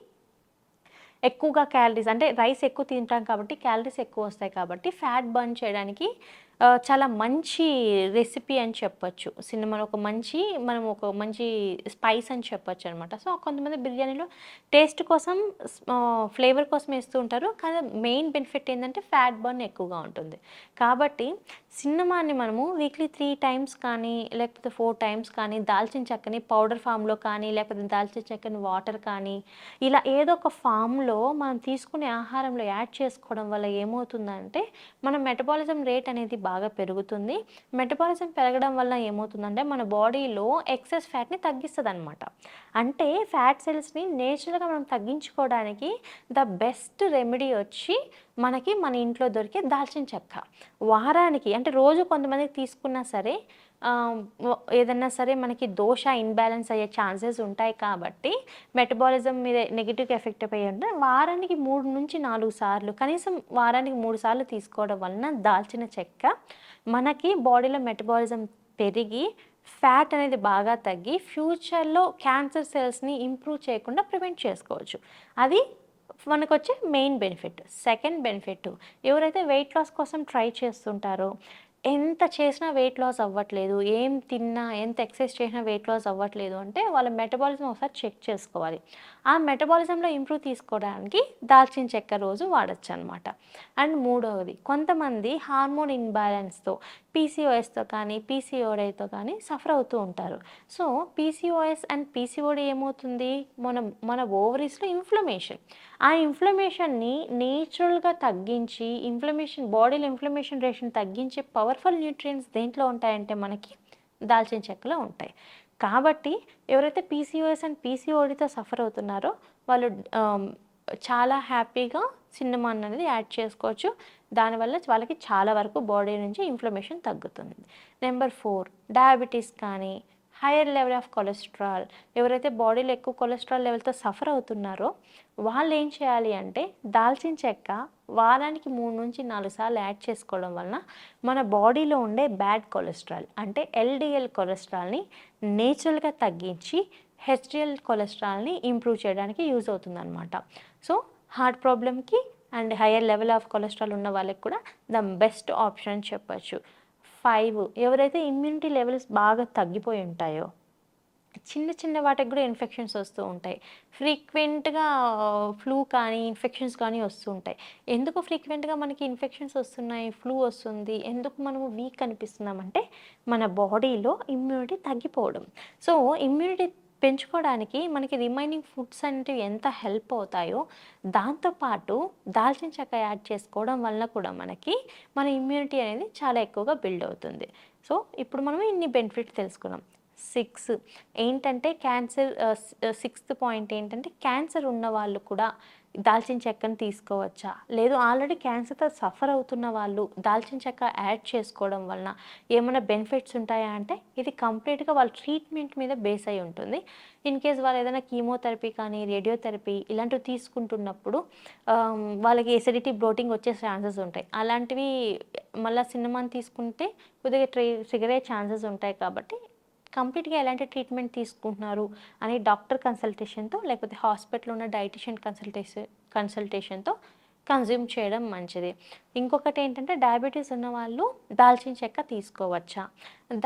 ఎక్కువగా క్యాలరీస్, అంటే రైస్ ఎక్కువ తింటాం కాబట్టి క్యాలరీస్ ఎక్కువ వస్తాయి కాబట్టి ఫ్యాట్ బర్న్ చేయడానికి చాలా మంచి రెసిపీ అని చెప్పొచ్చు. సినిమాలో మనం ఒక మంచి స్పైస్ అని చెప్పొచ్చు అనమాట. సో కొంతమంది బిర్యానీలో టేస్ట్ కోసం, ఫ్లేవర్ కోసం వేస్తూ ఉంటారు, కానీ మెయిన్ బెనిఫిట్ ఏంటంటే ఫ్యాట్ బర్న్ ఎక్కువగా ఉంటుంది. కాబట్టి సిన్నమాన్ని మనము వీక్లీ 3 times కానీ లేకపోతే 4 times కానీ దాల్చిన చెక్కని పౌడర్ ఫామ్లో కానీ లేకపోతే దాల్చిన చెక్కని వాటర్ కానీ ఇలా ఏదో ఒక ఫామ్లో మనం తీసుకునే ఆహారంలో యాడ్ చేసుకోవడం వల్ల ఏమవుతుందంటే మన మెటబాలిజం రేట్ అనేది బాగా పెరుగుతుంది. మెటబాలిజం పెరగడం వల్ల ఏమవుతుందంటే మన బాడీలో ఎక్సెస్ ఫ్యాట్ని తగ్గిస్తుంది అనమాట. అంటే ఫ్యాట్ సెల్స్ని నేచురల్గా మనం తగ్గించుకోవడానికి ద బెస్ట్ రెమెడీ వచ్చి మనకి మన ఇంట్లో దొరికే దాల్చిన చెక్క. వారానికి అంటే రోజు కొంతమందికి తీసుకున్నా సరే ఏదన్నా సరే మనకి దోష ఇన్బ్యాలెన్స్ అయ్యే ఛాన్సెస్ ఉంటాయి కాబట్టి మెటబాలిజం మీద నెగిటివ్గా ఎఫెక్ట్ అయ్యి ఉంటే వారానికి 3 నుంచి 4 సార్లు, కనీసం వారానికి 3 సార్లు తీసుకోవడం వలన దాల్చిన చెక్క మనకి బాడీలో మెటబాలిజం పెరిగి ఫ్యాట్ అనేది బాగా తగ్గి ఫ్యూచర్లో క్యాన్సర్ సెల్స్ని ఇంప్రూవ్ చేయకుండా ప్రివెంట్ చేసుకోవచ్చు. అది మనకు వచ్చే మెయిన్ బెనిఫిట్. సెకండ్ బెనిఫిట్, ఎవరైతే వెయిట్ లాస్ కోసం ట్రై చేస్తుంటారో ఎంత చేసినా వెయిట్ లాస్ అవ్వట్లేదు, ఏం తిన్నా ఎంత ఎక్సర్సైజ్ చేసినా వెయిట్ లాస్ అవ్వట్లేదు అంటే వాళ్ళ మెటబాలిజం ఒకసారి చెక్ చేసుకోవాలి. ఆ మెటబాలిజంలో ఇంప్రూవ్ తీసుకోవడానికి దాల్చిన చెక్క రోజు వాడచ్చు అనమాట. అండ్ మూడవది, కొంతమంది హార్మోన్ ఇన్బ్యాలెన్స్తో పీసీఓఎస్తో కానీ పీసీఓడీతో కానీ సఫర్ అవుతూ ఉంటారు. సో పీసీఓఎస్ అండ్ పీసీఓడీ ఏమవుతుంది, మన ఓవరీస్లో ఇన్ఫ్లమేషన్, ఆ ఇన్ఫ్లమేషన్ని నేచురల్గా తగ్గించి బాడీలో ఇన్ఫ్లమేషన్ రేషన్ తగ్గించే పవర్ఫుల్ న్యూట్రియంట్స్ దేంట్లో ఉంటాయంటే మనకి దాల్చిన చెక్కలో ఉంటాయి. కాబట్టి ఎవరైతే పీసీఓఎస్ అండ్ పీసీఓడితో సఫర్ అవుతున్నారో వాళ్ళు చాలా హ్యాపీగా సిన్నమాన్ అనేది యాడ్ చేసుకోవచ్చు. దానివల్ల వాళ్ళకి చాలా వరకు బాడీ నుంచి ఇన్ఫ్లమేషన్ తగ్గుతుంది. నెంబర్ 4, డయాబెటీస్ కానీ హైయర్ లెవెల్ ఆఫ్ కొలెస్ట్రాల్, ఎవరైతే బాడీలో ఎక్కువ కొలెస్ట్రాల్ లెవెల్తో సఫర్ అవుతున్నారో వాళ్ళు ఏం చేయాలి అంటే దాల్చిన చెక్క వారానికి 3 నుంచి 4 సార్లు యాడ్ చేసుకోవడం వలన మన బాడీలో ఉండే బ్యాడ్ కొలెస్ట్రాల్ అంటే ఎల్డిఎల్ కొలెస్ట్రాల్ని నేచురల్గా తగ్గించి హెచ్డిఎల్ కొలెస్ట్రాల్ని ఇంప్రూవ్ చేయడానికి యూజ్ అవుతుందన్నమాట. సో హార్ట్ ప్రాబ్లమ్కి and higher level of cholesterol ఉన్న వాళ్ళకి కూడా ద బెస్ట్ ఆప్షన్ అని చెప్పచ్చు. 5, ఎవరైతే ఇమ్యూనిటీ లెవెల్స్ బాగా తగ్గిపోయి ఉంటాయో, చిన్న చిన్న వాటికి కూడా ఇన్ఫెక్షన్స్ వస్తూ ఉంటాయి. ఫ్రీక్వెంట్గా ఫ్లూ కానీ ఇన్ఫెక్షన్స్ కానీ వస్తూ ఉంటాయి. ఎందుకు ఫ్రీక్వెంట్గా మనకి ఇన్ఫెక్షన్స్ వస్తున్నాయి, ఫ్లూ వస్తుంది, ఎందుకు మనము వీక్ అనిపిస్తున్నామంటే మన బాడీలో ఇమ్యూనిటీ తగ్గిపోవడం. సో ఇమ్యూనిటీ పెంచుకోవడానికి మనకి రిమైనింగ్ ఫుడ్స్ అనేవి ఎంత హెల్ప్ అవుతాయో దాంతోపాటు దాల్చిన చెక్క యాడ్ చేసుకోవడం వల్ల కూడా మన ఇమ్యూనిటీ అనేది చాలా ఎక్కువగా బిల్డ్ అవుతుంది. సో ఇప్పుడు మనం ఇన్ని బెనిఫిట్స్ తెలుసుకున్నాం. 6 ఏంటంటే క్యాన్సర్, 6th పాయింట్ ఏంటంటే క్యాన్సర్ ఉన్న వాళ్ళు కూడా దాల్చిన చెక్కను తీసుకోవచ్చా, లేదు ఆల్రెడీ క్యాన్సర్తో సఫర్ అవుతున్న వాళ్ళు దాల్చిన చెక్క యాడ్ చేసుకోవడం వలన ఏమైనా బెనిఫిట్స్ ఉంటాయా అంటే ఇది కంప్లీట్గా వాళ్ళ ట్రీట్మెంట్ మీద బేస్ అయి ఉంటుంది. ఇన్ కేస్ వాళ్ళు ఏదైనా కీమోథెరపీ కానీ రేడియోథెరపీ ఇలాంటివి తీసుకుంటున్నప్పుడు వాళ్ళకి ఎసిడిటీ బ్లోటింగ్ వచ్చే ఛాన్సెస్ ఉంటాయి. అలాంటివి మళ్ళీ సిన్నమాన్ తీసుకుంటే కొద్దిగా ట్రిగర్ అయ్యే ఛాన్సెస్ ఉంటాయి. కాబట్టి కంప్లీట్గా ఎలాంటి ట్రీట్మెంట్ తీసుకుంటున్నారు అని డాక్టర్ కన్సల్టేషన్తో లేకపోతే హాస్పిటల్లో ఉన్న డైటీషియన్ కన్సల్టేషన్తో కన్జ్యూమ్ చేయడం మంచిది. ఇంకొకటి ఏంటంటే డయాబెటీస్ ఉన్న వాళ్ళు దాల్చిన చెక్క తీసుకోవచ్చా,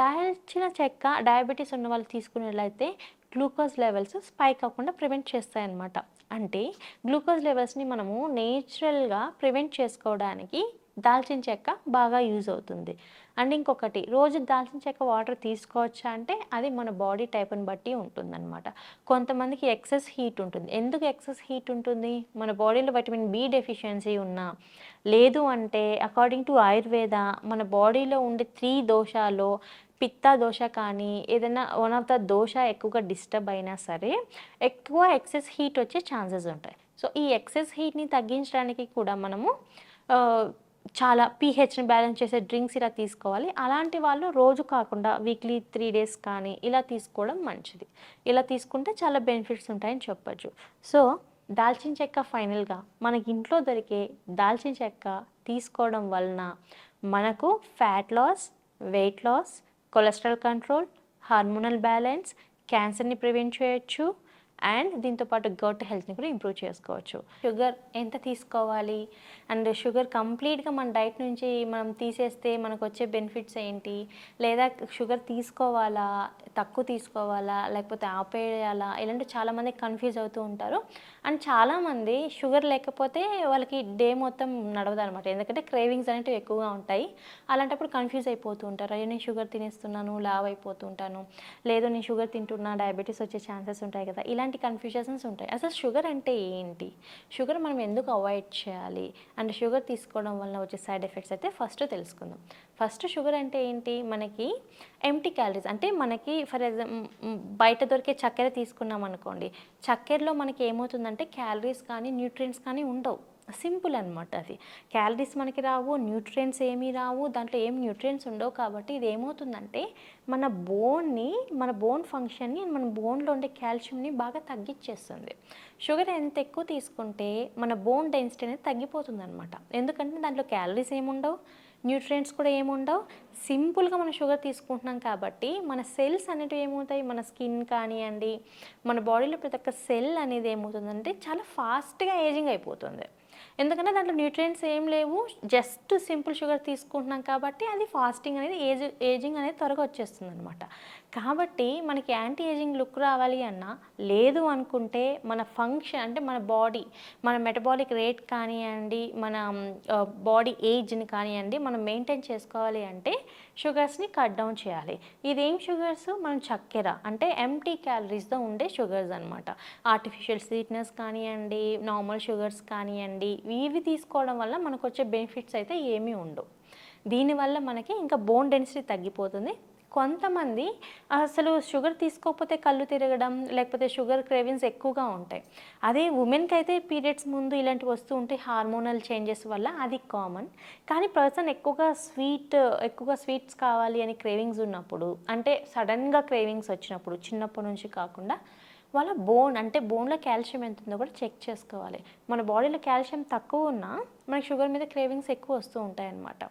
దాల్చిన చెక్క డయాబెటీస్ ఉన్న వాళ్ళు తీసుకున్నట్లయితే గ్లూకోజ్ లెవెల్స్ స్పైక్ అవ్వకుండా ప్రివెంట్ చేస్తాయన్నమాట. అంటే గ్లూకోజ్ లెవెల్స్ని మనము నేచురల్గా ప్రివెంట్ చేసుకోవడానికి దాల్చిన చెక్క బాగా యూజ్ అవుతుంది. అండ్ ఇంకొకటి, రోజు దాల్చిన చెక్క వాటర్ తీసుకోవచ్చా అంటే అది మన బాడీ టైప్ని బట్టి ఉంటుందన్నమాట. కొంతమందికి ఎక్సెస్ హీట్ ఉంటుంది. ఎందుకు ఎక్సెస్ హీట్ ఉంటుంది, మన బాడీలో విటమిన్ బి డెఫిషియన్సీ ఉన్నా, లేదు అంటే అకార్డింగ్ టు ఆయుర్వేద మన బాడీలో ఉండే 3 దోషాల్లో పిత్త దోష కానీ ఏదైనా వన్ ఆఫ్ ద దోష ఎక్కువగా డిస్టర్బ్ అయినా సరే ఎక్కువ ఎక్సెస్ హీట్ వచ్చే ఛాన్సెస్ ఉంటాయి. సో ఈ ఎక్సెస్ హీట్ని తగ్గించడానికి కూడా మనము చాలా పీహెచ్ని బ్యాలెన్స్ చేసే డ్రింక్స్ ఇలా తీసుకోవాలి. అలాంటి వాళ్ళు రోజు కాకుండా వీక్లీ 3 డేస్ కానీ ఇలా తీసుకోవడం మంచిది. ఇలా తీసుకుంటే చాలా బెనిఫిట్స్ ఉంటాయని చెప్పచ్చు. సో దాల్చిన చెక్క ఫైనల్గా మనకి ఇంట్లో దొరికే దాల్చిన చెక్క తీసుకోవడం వలన మనకు fat loss, weight loss, cholesterol control, hormonal balance, క్యాన్సర్ని ప్రివెంట్ చేయొచ్చు అండ్ దీంతోపాటు గట్ హెల్త్ని కూడా ఇంప్రూవ్ చేసుకోవచ్చు. షుగర్ ఎంత తీసుకోవాలి అండ్ షుగర్ కంప్లీట్గా మన డైట్ నుంచి మనం తీసేస్తే మనకు వచ్చే బెనిఫిట్స్ ఏంటి, లేదా షుగర్ తీసుకోవాలా, తక్కువ తీసుకోవాలా, లేకపోతే ఆపేయాలా, ఇలాంటి చాలామంది కన్ఫ్యూజ్ అవుతూ ఉంటారు. అండ్ చాలామంది షుగర్ లేకపోతే వాళ్ళకి డే మొత్తం నడవదు అనమాట. ఎందుకంటే క్రేవింగ్స్ అనేవి ఎక్కువగా ఉంటాయి. అలాంటప్పుడు కన్ఫ్యూజ్ అయిపోతూ ఉంటారు. అయ్యో నేను షుగర్ తినేస్తున్నాను, లావ్ అయిపోతూ ఉంటాను, లేదు నేను షుగర్ తింటున్నా డయాబెటీస్ వచ్చే ఛాన్సెస్ ఉంటాయి కదా, ఇలాంటి కన్ఫ్యూజన్స్ ఉంటాయి. అసలు షుగర్ అంటే ఏంటి, షుగర్ మనం ఎందుకు అవాయిడ్ చేయాలి అండ్ షుగర్ తీసుకోవడం వల్ల వచ్చే సైడ్ ఎఫెక్ట్స్ అయితే ఫస్ట్ తెలుసుకుందాం. ఫస్ట్ షుగర్ అంటే ఏంటి, మనకి ఎంప్టీ క్యాలరీస్. అంటే మనకి ఫర్ ఎగ్జాంపుల్ బయట దొరికే చక్కెర తీసుకున్నాం అనుకోండి, చక్కెరలో మనకి ఏమవుతుందంటే క్యాలరీస్ కానీ న్యూట్రియంట్స్ కానీ ఉండవు. సింపుల్ అనమాట. అది క్యాలరీస్ మనకి రావు, న్యూట్రియంట్స్ ఏమీ రావు, దాంట్లో ఏం న్యూట్రియంట్స్ ఉండవు. కాబట్టి ఇది ఏమవుతుందంటే మన బోన్ ఫంక్షన్ని, మన బోన్లో ఉండే కాల్షియంని బాగా తగ్గించేస్తుంది. షుగర్ ఎంత ఎక్కువ తీసుకుంటే మన బోన్ డెన్సిటీ అనేది తగ్గిపోతుంది అనమాట. ఎందుకంటే దాంట్లో క్యాలరీస్ ఏముండవు, న్యూట్రియంట్స్ కూడా ఏముండవు. సింపుల్గా మనం షుగర్ తీసుకుంటున్నాం కాబట్టి మన సెల్స్ అనేటివి ఏమవుతాయి, మన స్కిన్ కానివ్వండి, మన బాడీలో ప్రతి ఒక్క సెల్ అనేది ఏమవుతుందంటే చాలా ఫాస్ట్గా ఏజింగ్ అయిపోతుంది. ఎందుకంటే దాంట్లో న్యూట్రియంట్స్ ఏం లేవు, జస్ట్ సింపుల్ షుగర్ తీసుకుంటున్నాం కాబట్టి అది ఫాస్టింగ్ అనేది ఏజింగ్ అనేది త్వరగా వచ్చేస్తుంది అనమాట. కాబట్టి మనకి యాంటీ ఏజింగ్ లుక్ రావాలి అన్నా, లేదు అనుకుంటే మన ఫంక్షన్ అంటే మన బాడీ, మన మెటబాలిక్ రేట్ కానివ్వండి, మన బాడీ ఏజ్ని కానివ్వండి మనం మెయింటైన్ చేసుకోవాలి అంటే షుగర్స్ని కట్ డౌన్ చేయాలి. ఇదేం షుగర్స్? మనం చక్కెర అంటే ఎంటీ క్యాలరీస్తో ఉండే షుగర్స్ అనమాట. ఆర్టిఫిషియల్ స్వీట్నెస్ కానివ్వండి, నార్మల్ షుగర్స్ కానివ్వండి, ఇవి తీసుకోవడం వల్ల మనకు వచ్చే బెనిఫిట్స్ అయితే ఏమీ ఉండవు. దీనివల్ల మనకి ఇంకా బోన్ డెన్సిటీ తగ్గిపోతుంది. కొంతమంది అసలు షుగర్ తీసుకోకపోతే కళ్ళు తిరగడం, లేకపోతే షుగర్ క్రేవింగ్స్ ఎక్కువగా ఉంటాయి. అదే ఉమెన్కి అయితే పీరియడ్స్ ముందు ఇలాంటివి వస్తూ ఉంటాయి, హార్మోనల్ చేంజెస్ వల్ల, అది కామన్. కానీ పర్సన్ ఎక్కువగా స్వీట్స్ కావాలి అని క్రేవింగ్స్ ఉన్నప్పుడు, అంటే సడన్గా క్రేవింగ్స్ వచ్చినప్పుడు, చిన్నప్పటి నుంచి కాకుండా వాళ్ళ బోన్లో కాల్షియం ఎంత ఉందో కూడా చెక్ చేసుకోవాలి. మన బాడీలో కాల్షియం తక్కువ ఉన్నా మనకి షుగర్ మీద క్రేవింగ్స్ ఎక్కువ వస్తూ ఉంటాయి అన్నమాట.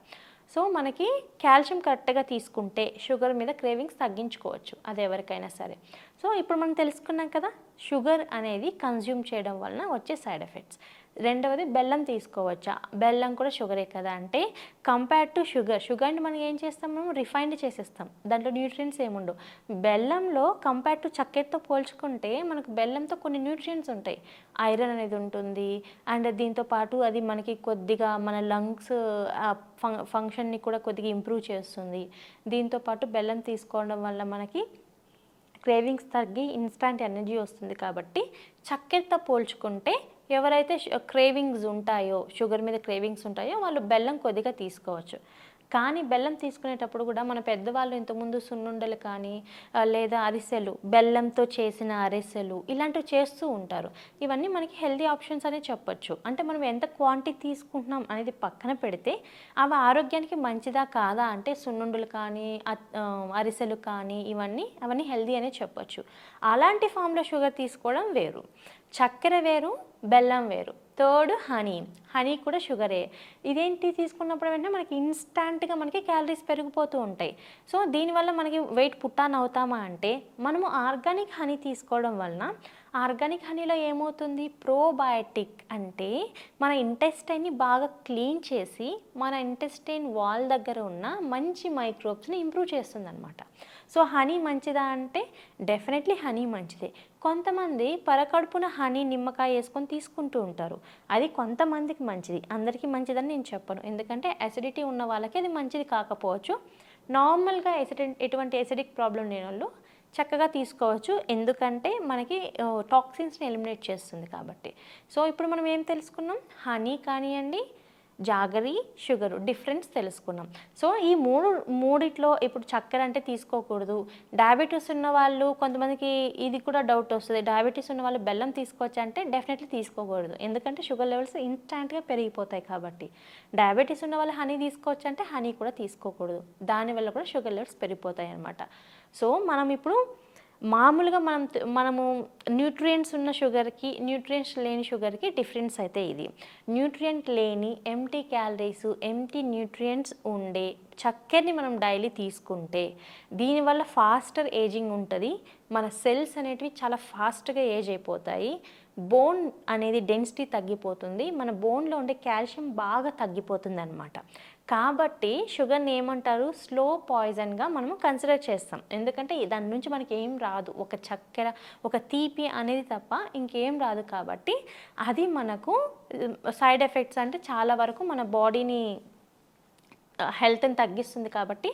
సో మనకి కాల్షియం కరెక్ట్గా తీసుకుంటే షుగర్ మీద క్రేవింగ్స్ తగ్గించుకోవచ్చు, అది ఎవరికైనా సరే. సో ఇప్పుడు మనం తెలుసుకున్నాం కదా షుగర్ అనేది కన్జ్యూమ్ చేయడం వలన వచ్చే సైడ్ ఎఫెక్ట్స్. రెండవది బెల్లం తీసుకోవచ్చా? బెల్లం కూడా షుగరే కదా అంటే, కంపేర్ టు షుగర్ని మనం ఏం చేస్తాం, మనం రిఫైన్డ్ చేసేస్తాం, దాంట్లో న్యూట్రియంట్స్ ఏముండవు. బెల్లంలో కంపేర్ టు చక్కెరతో పోల్చుకుంటే మనకు బెల్లంతో కొన్ని న్యూట్రియంట్స్ ఉంటాయి. ఐరన్ అనేది ఉంటుంది, అండ్ దీంతోపాటు అది మనకి కొద్దిగా మన లంగ్స్ ఫంక్షన్ని కూడా కొద్దిగా ఇంప్రూవ్ చేస్తుంది. దీంతోపాటు బెల్లం తీసుకోవడం వల్ల మనకి క్రేవింగ్స్ తగ్గి ఇన్స్టాంట్ ఎనర్జీ వస్తుంది. కాబట్టి చక్కెరతో పోల్చుకుంటే ఎవరైతే క్రేవింగ్స్ ఉంటాయో, షుగర్ మీద క్రేవింగ్స్ ఉంటాయో వాళ్ళు బెల్లం కొద్దిగా తీసుకోవచ్చు. కానీ బెల్లం తీసుకునేటప్పుడు కూడా మన పెద్దవాళ్ళు ఇంతకుముందు సున్నుండలు కానీ లేదా అరిసెలు, బెల్లంతో చేసిన అరిసెలు ఇలాంటివి చేస్తూ ఉంటారు. ఇవన్నీ మనకి హెల్దీ ఆప్షన్స్ అనే చెప్పొచ్చు. అంటే మనం ఎంత క్వాంటిటీ తీసుకుంటున్నాం అనేది పక్కన పెడితే అవి ఆరోగ్యానికి మంచిదా కాదా అంటే సున్నుండలు కానీ అరిసెలు కానీ అవన్నీ హెల్దీ అనే చెప్పొచ్చు. అలాంటి ఫామ్లో షుగర్ తీసుకోవడం వేరు, చక్కెర వేరు, బెల్లం వేరు. థర్డ్ హనీ కూడా షుగరే. ఇదేంటి తీసుకున్నప్పుడు వెంటనే మనకి ఇన్స్టాంట్గా మనకి క్యాలరీస్ పెరిగిపోతూ ఉంటాయి. సో దీనివల్ల మనకి వెయిట్ పుట్టాన్ అవుతామా అంటే, మనము ఆర్గానిక్ హనీ తీసుకోవడం వలన ఆర్గానిక్ హనీలో ఏమవుతుంది, ప్రోబయాటిక్ అంటే మన ఇంటెస్టైన్ని బాగా క్లీన్ చేసి మన ఇంటెస్టైన్ వాల్ దగ్గర ఉన్న మంచి మైక్రోబ్స్ని ఇంప్రూవ్ చేస్తుంది అనమాట. సో హనీ మంచిదా అంటే డెఫినెట్లీ హనీ మంచిదే. కొంతమంది పరకడుపున హనీ నిమ్మకాయ వేసుకొని తీసుకుంటూ ఉంటారు, అది కొంతమందికి మంచిది, అందరికీ మంచిదని నేను చెప్పను. ఎందుకంటే అసిడిటీ ఉన్న వాళ్ళకి అది మంచిది కాకపోవచ్చు. నార్మల్గా ఎటువంటి ఎసిడిక్ ప్రాబ్లం లేని వాళ్ళు చక్కగా తీసుకోవచ్చు, ఎందుకంటే మనకి టాక్సిన్స్ని ఎలిమినేట్ చేస్తుంది కాబట్టి. సో ఇప్పుడు మనం ఏం తెలుసుకున్నాం, హనీ కానివ్వండి, జాగరీ, షుగరు డిఫరెన్స్ తెలుసుకున్నాం. సో ఈ మూడిట్లో ఇప్పుడు చక్కెర అంటే తీసుకోకూడదు. డయాబెటీస్ ఉన్న వాళ్ళు, కొంతమందికి ఇది కూడా డౌట్ వస్తుంది, డయాబెటీస్ ఉన్న వాళ్ళు బెల్లం తీసుకోవచ్చు అంటే డెఫినెట్లీ తీసుకోకూడదు, ఎందుకంటే షుగర్ లెవెల్స్ ఇన్స్టాంట్గా పెరిగిపోతాయి కాబట్టి. డయాబెటీస్ ఉన్న వాళ్ళు హనీ తీసుకోవచ్చు అంటే హనీ కూడా తీసుకోకూడదు, దానివల్ల కూడా షుగర్ లెవెల్స్ పెరిగిపోతాయి అన్నమాట. సో మనం ఇప్పుడు మామూలుగా మనము న్యూట్రియంట్స్ ఉన్న షుగర్కి, న్యూట్రియంట్స్ లేని షుగర్కి డిఫరెన్స్ అయితే ఇది. న్యూట్రియంట్ లేని ఎంటీ క్యాలరీస్, ఎంటీ న్యూట్రియంట్స్ ఉండే చక్కెరని మనం డైలీ తీసుకుంటే దీనివల్ల ఫాస్టర్ ఏజింగ్ ఉంటుంది, మన సెల్స్ అనేటివి చాలా ఫాస్ట్గా ఏజ్ అయిపోతాయి, బోన్ అనేది డెన్సిటీ తగ్గిపోతుంది, మన బోన్లో ఉండే కాల్షియం బాగా తగ్గిపోతుంది అనమాట. కాబట్టి షుగర్ని ఏమంటారు, స్లో పాయిజన్గా మనము కన్సిడర్ చేస్తాం, ఎందుకంటే దాని నుంచి మనకి ఏం రాదు, ఒక చక్కెర, ఒక తీపి అనేది తప్ప ఇంకేం రాదు. కాబట్టి అది మనకు సైడ్ ఎఫెక్ట్స్ అంటే చాలా వరకు మన బాడీని హెల్త్ని తగ్గిస్తుంది, కాబట్టి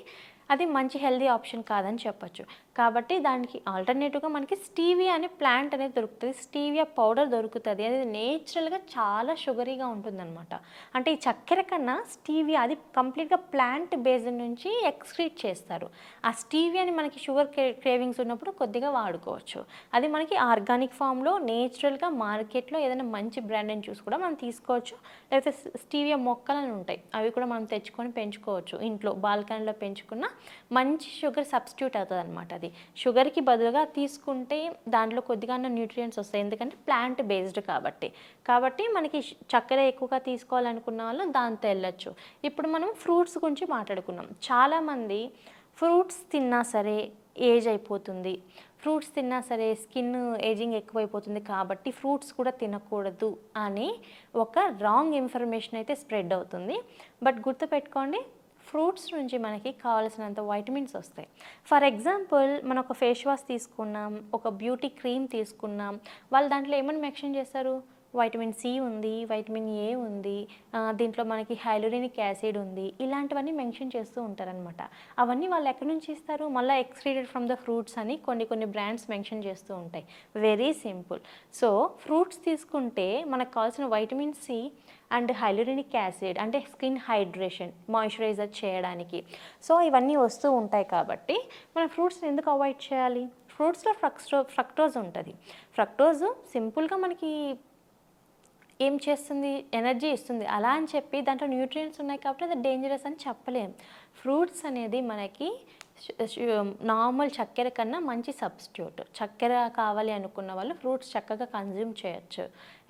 అది మంచి హెల్దీ ఆప్షన్ కాదని చెప్పొచ్చు. కాబట్టి దానికి ఆల్టర్నేటివ్గా మనకి స్టీవియా అనే ప్లాంట్ అనేది దొరుకుతుంది, స్టీవియా పౌడర్ దొరుకుతుంది, అది నేచురల్గా చాలా షుగరీగా ఉంటుందన్నమాట. అంటే ఈ చక్కెర కన్నా స్టీవియా అది కంప్లీట్గా ప్లాంట్ బేస్డ్ నుంచి ఎక్స్క్రీట్ చేస్తారు. ఆ స్టీవియాని మనకి షుగర్ క్రేవింగ్స్ ఉన్నప్పుడు కొద్దిగా వాడుకోవచ్చు. అది మనకి ఆర్గానిక్ ఫామ్లో నేచురల్గా మార్కెట్లో ఏదైనా మంచి బ్రాండ్ని చూసి కూడా మనం తీసుకోవచ్చు. లేకపోతే స్టీవియా మొక్కలని ఉంటాయి, అవి కూడా మనం తెచ్చుకొని పెంచుకోవచ్చు, ఇంట్లో బాల్కనీలో పెంచుకున్న మంచి షుగర్ సబ్స్టిట్యూట్ అవుతుంది అనమాట. అది షుగర్కి బదులుగా తీసుకుంటే దాంట్లో కొద్దిగా న్యూట్రియంట్స్ వస్తాయి, ఎందుకంటే ప్లాంట్ బేస్డ్ కాబట్టి మనకి చక్కెర ఎక్కువగా తీసుకోవాలనుకున్న వాళ్ళు దాంతో వెళ్ళచ్చు. ఇప్పుడు మనం ఫ్రూట్స్ గురించి మాట్లాడుకున్నాం. చాలామంది ఫ్రూట్స్ తిన్నా సరే ఏజ్ అయిపోతుంది, ఫ్రూట్స్ తిన్నా సరే స్కిన్ ఏజింగ్ ఎక్కువైపోతుంది కాబట్టి ఫ్రూట్స్ కూడా తినకూడదు అని ఒక రాంగ్ ఇన్ఫర్మేషన్ అయితే స్ప్రెడ్ అవుతుంది. బట్ గుర్తుపెట్టుకోండి, ఫ్రూట్స్ నుంచి మనకి కావాల్సినంత వైటమిన్స్ వస్తాయి. ఫర్ ఎగ్జాంపుల్ మనం ఒక ఫేస్ వాష్ తీసుకున్నాం, ఒక బ్యూటీ క్రీమ్ తీసుకున్నాం, వాళ్ళు దాంట్లో ఏమని మెన్షన్ చేస్తారు? వైటమిన్ సి ఉంది, వైటమిన్ ఏ ఉంది, దీంట్లో మనకి హైలోరినిక్ యాసిడ్ ఉంది, ఇలాంటివన్నీ మెన్షన్ చేస్తూ ఉంటారనమాట. అవన్నీ వాళ్ళు ఎక్కడి నుంచి ఇస్తారు? మళ్ళీ ఎక్స్ట్రీడెడ్ ఫ్రమ్ ద ఫ్రూట్స్ అని కొన్ని బ్రాండ్స్ మెన్షన్ చేస్తూ ఉంటాయి. Very simple. సో ఫ్రూట్స్ తీసుకుంటే మనకు కావాల్సిన వైటమిన్ సి అండ్ హైలోరినిక్ యాసిడ్ అంటే స్కిన్ హైడ్రేషన్, మాయిశ్చరైజర్ చేయడానికి, సో ఇవన్నీ వస్తూ ఉంటాయి. కాబట్టి మనం ఫ్రూట్స్ని ఎందుకు అవాయిడ్ చేయాలి? ఫ్రూట్స్లో ఫ్రక్టోజ్ ఉంటుంది. ఫ్రక్టోజ్ సింపుల్గా మనకి ఏం చేస్తుంది? ఎనర్జీ ఇస్తుంది. అలా అని చెప్పి దాంట్లో న్యూట్రియంట్స్ ఉన్నాయి కాబట్టి అది డేంజరస్ అని చెప్పలేం. ఫ్రూట్స్ అనేది మనకి నార్మల్ చక్కెర కన్నా మంచి సబ్స్టిట్యూట్. చక్కెర కావాలి అనుకున్న వాళ్ళు ఫ్రూట్స్ చక్కగా కన్జ్యూమ్ చేయొచ్చు.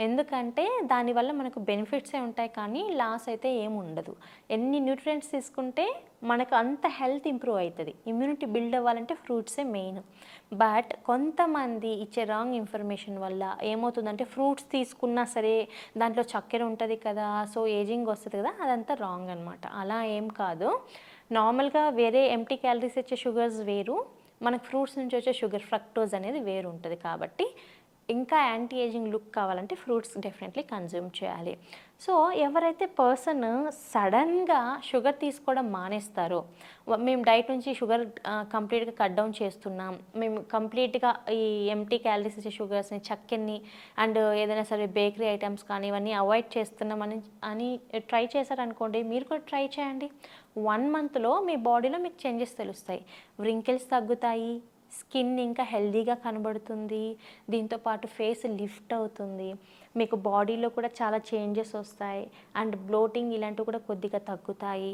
ఎందుకంటే దానివల్ల మనకు బెనిఫిట్సే ఉంటాయి కానీ లాస్ అయితే ఏమి ఉండదు. ఎన్ని న్యూట్రియంట్స్ తీసుకుంటే మనకు అంత హెల్త్ ఇంప్రూవ్ అవుతుంది. ఇమ్యూనిటీ బిల్డ్ అవ్వాలంటే ఫ్రూట్సే మెయిన్. బట్ కొంతమంది ఇచ్చే రాంగ్ ఇన్ఫర్మేషన్ వల్ల ఏమవుతుందంటే ఫ్రూట్స్ తీసుకున్నా సరే దాంట్లో చక్కెర ఉంటుంది కదా, సో ఏజింగ్ వస్తుంది కదా, అదంతా రాంగ్ అనమాట. అలా ఏం కాదు. నార్మల్గా వేరే ఎంటీ క్యాలరీస్ ఇచ్చే షుగర్స్ వేరు, మనకు ఫ్రూట్స్ నుంచి వచ్చే షుగర్ ఫ్రక్టోజ్ అనేది వేరు ఉంటుంది. కాబట్టి ఇంకా యాంటీ ఏజింగ్ లుక్ కావాలంటే ఫ్రూట్స్ డెఫినెట్లీ కన్జ్యూమ్ చేయాలి. సో ఎవరైతే పర్సన్ సడన్గా షుగర్ తీసుకోవడం మానేస్తారో, మేము డైట్ నుంచి షుగర్ కంప్లీట్గా కట్ డౌన్ చేస్తున్నాం, మేము కంప్లీట్గా ఈ ఎంటీ క్యాలరీస్ ఇచ్చే షుగర్స్ని, చక్కెరని అండ్ ఏదైనా సరే బేకరీ ఐటమ్స్ కానీ ఇవన్నీ అవాయిడ్ చేస్తున్నాం అని ట్రై చేశారనుకోండి, మీరు కూడా ట్రై చేయండి. 1 మంత్లో మీ బాడీలో మీకు చేంజెస్ తెలుస్తాయి. వ్రింకిల్స్ తగ్గుతాయి, స్కిన్ ఇంకా హెల్దీగా కనబడుతుంది, దీంతోపాటు ఫేస్ లిఫ్ట్ అవుతుంది, మీకు బాడీలో కూడా చాలా చేంజెస్ వస్తాయి అండ్ బ్లోటింగ్ ఇలాంటివి కూడా కొద్దిగా తగ్గుతాయి.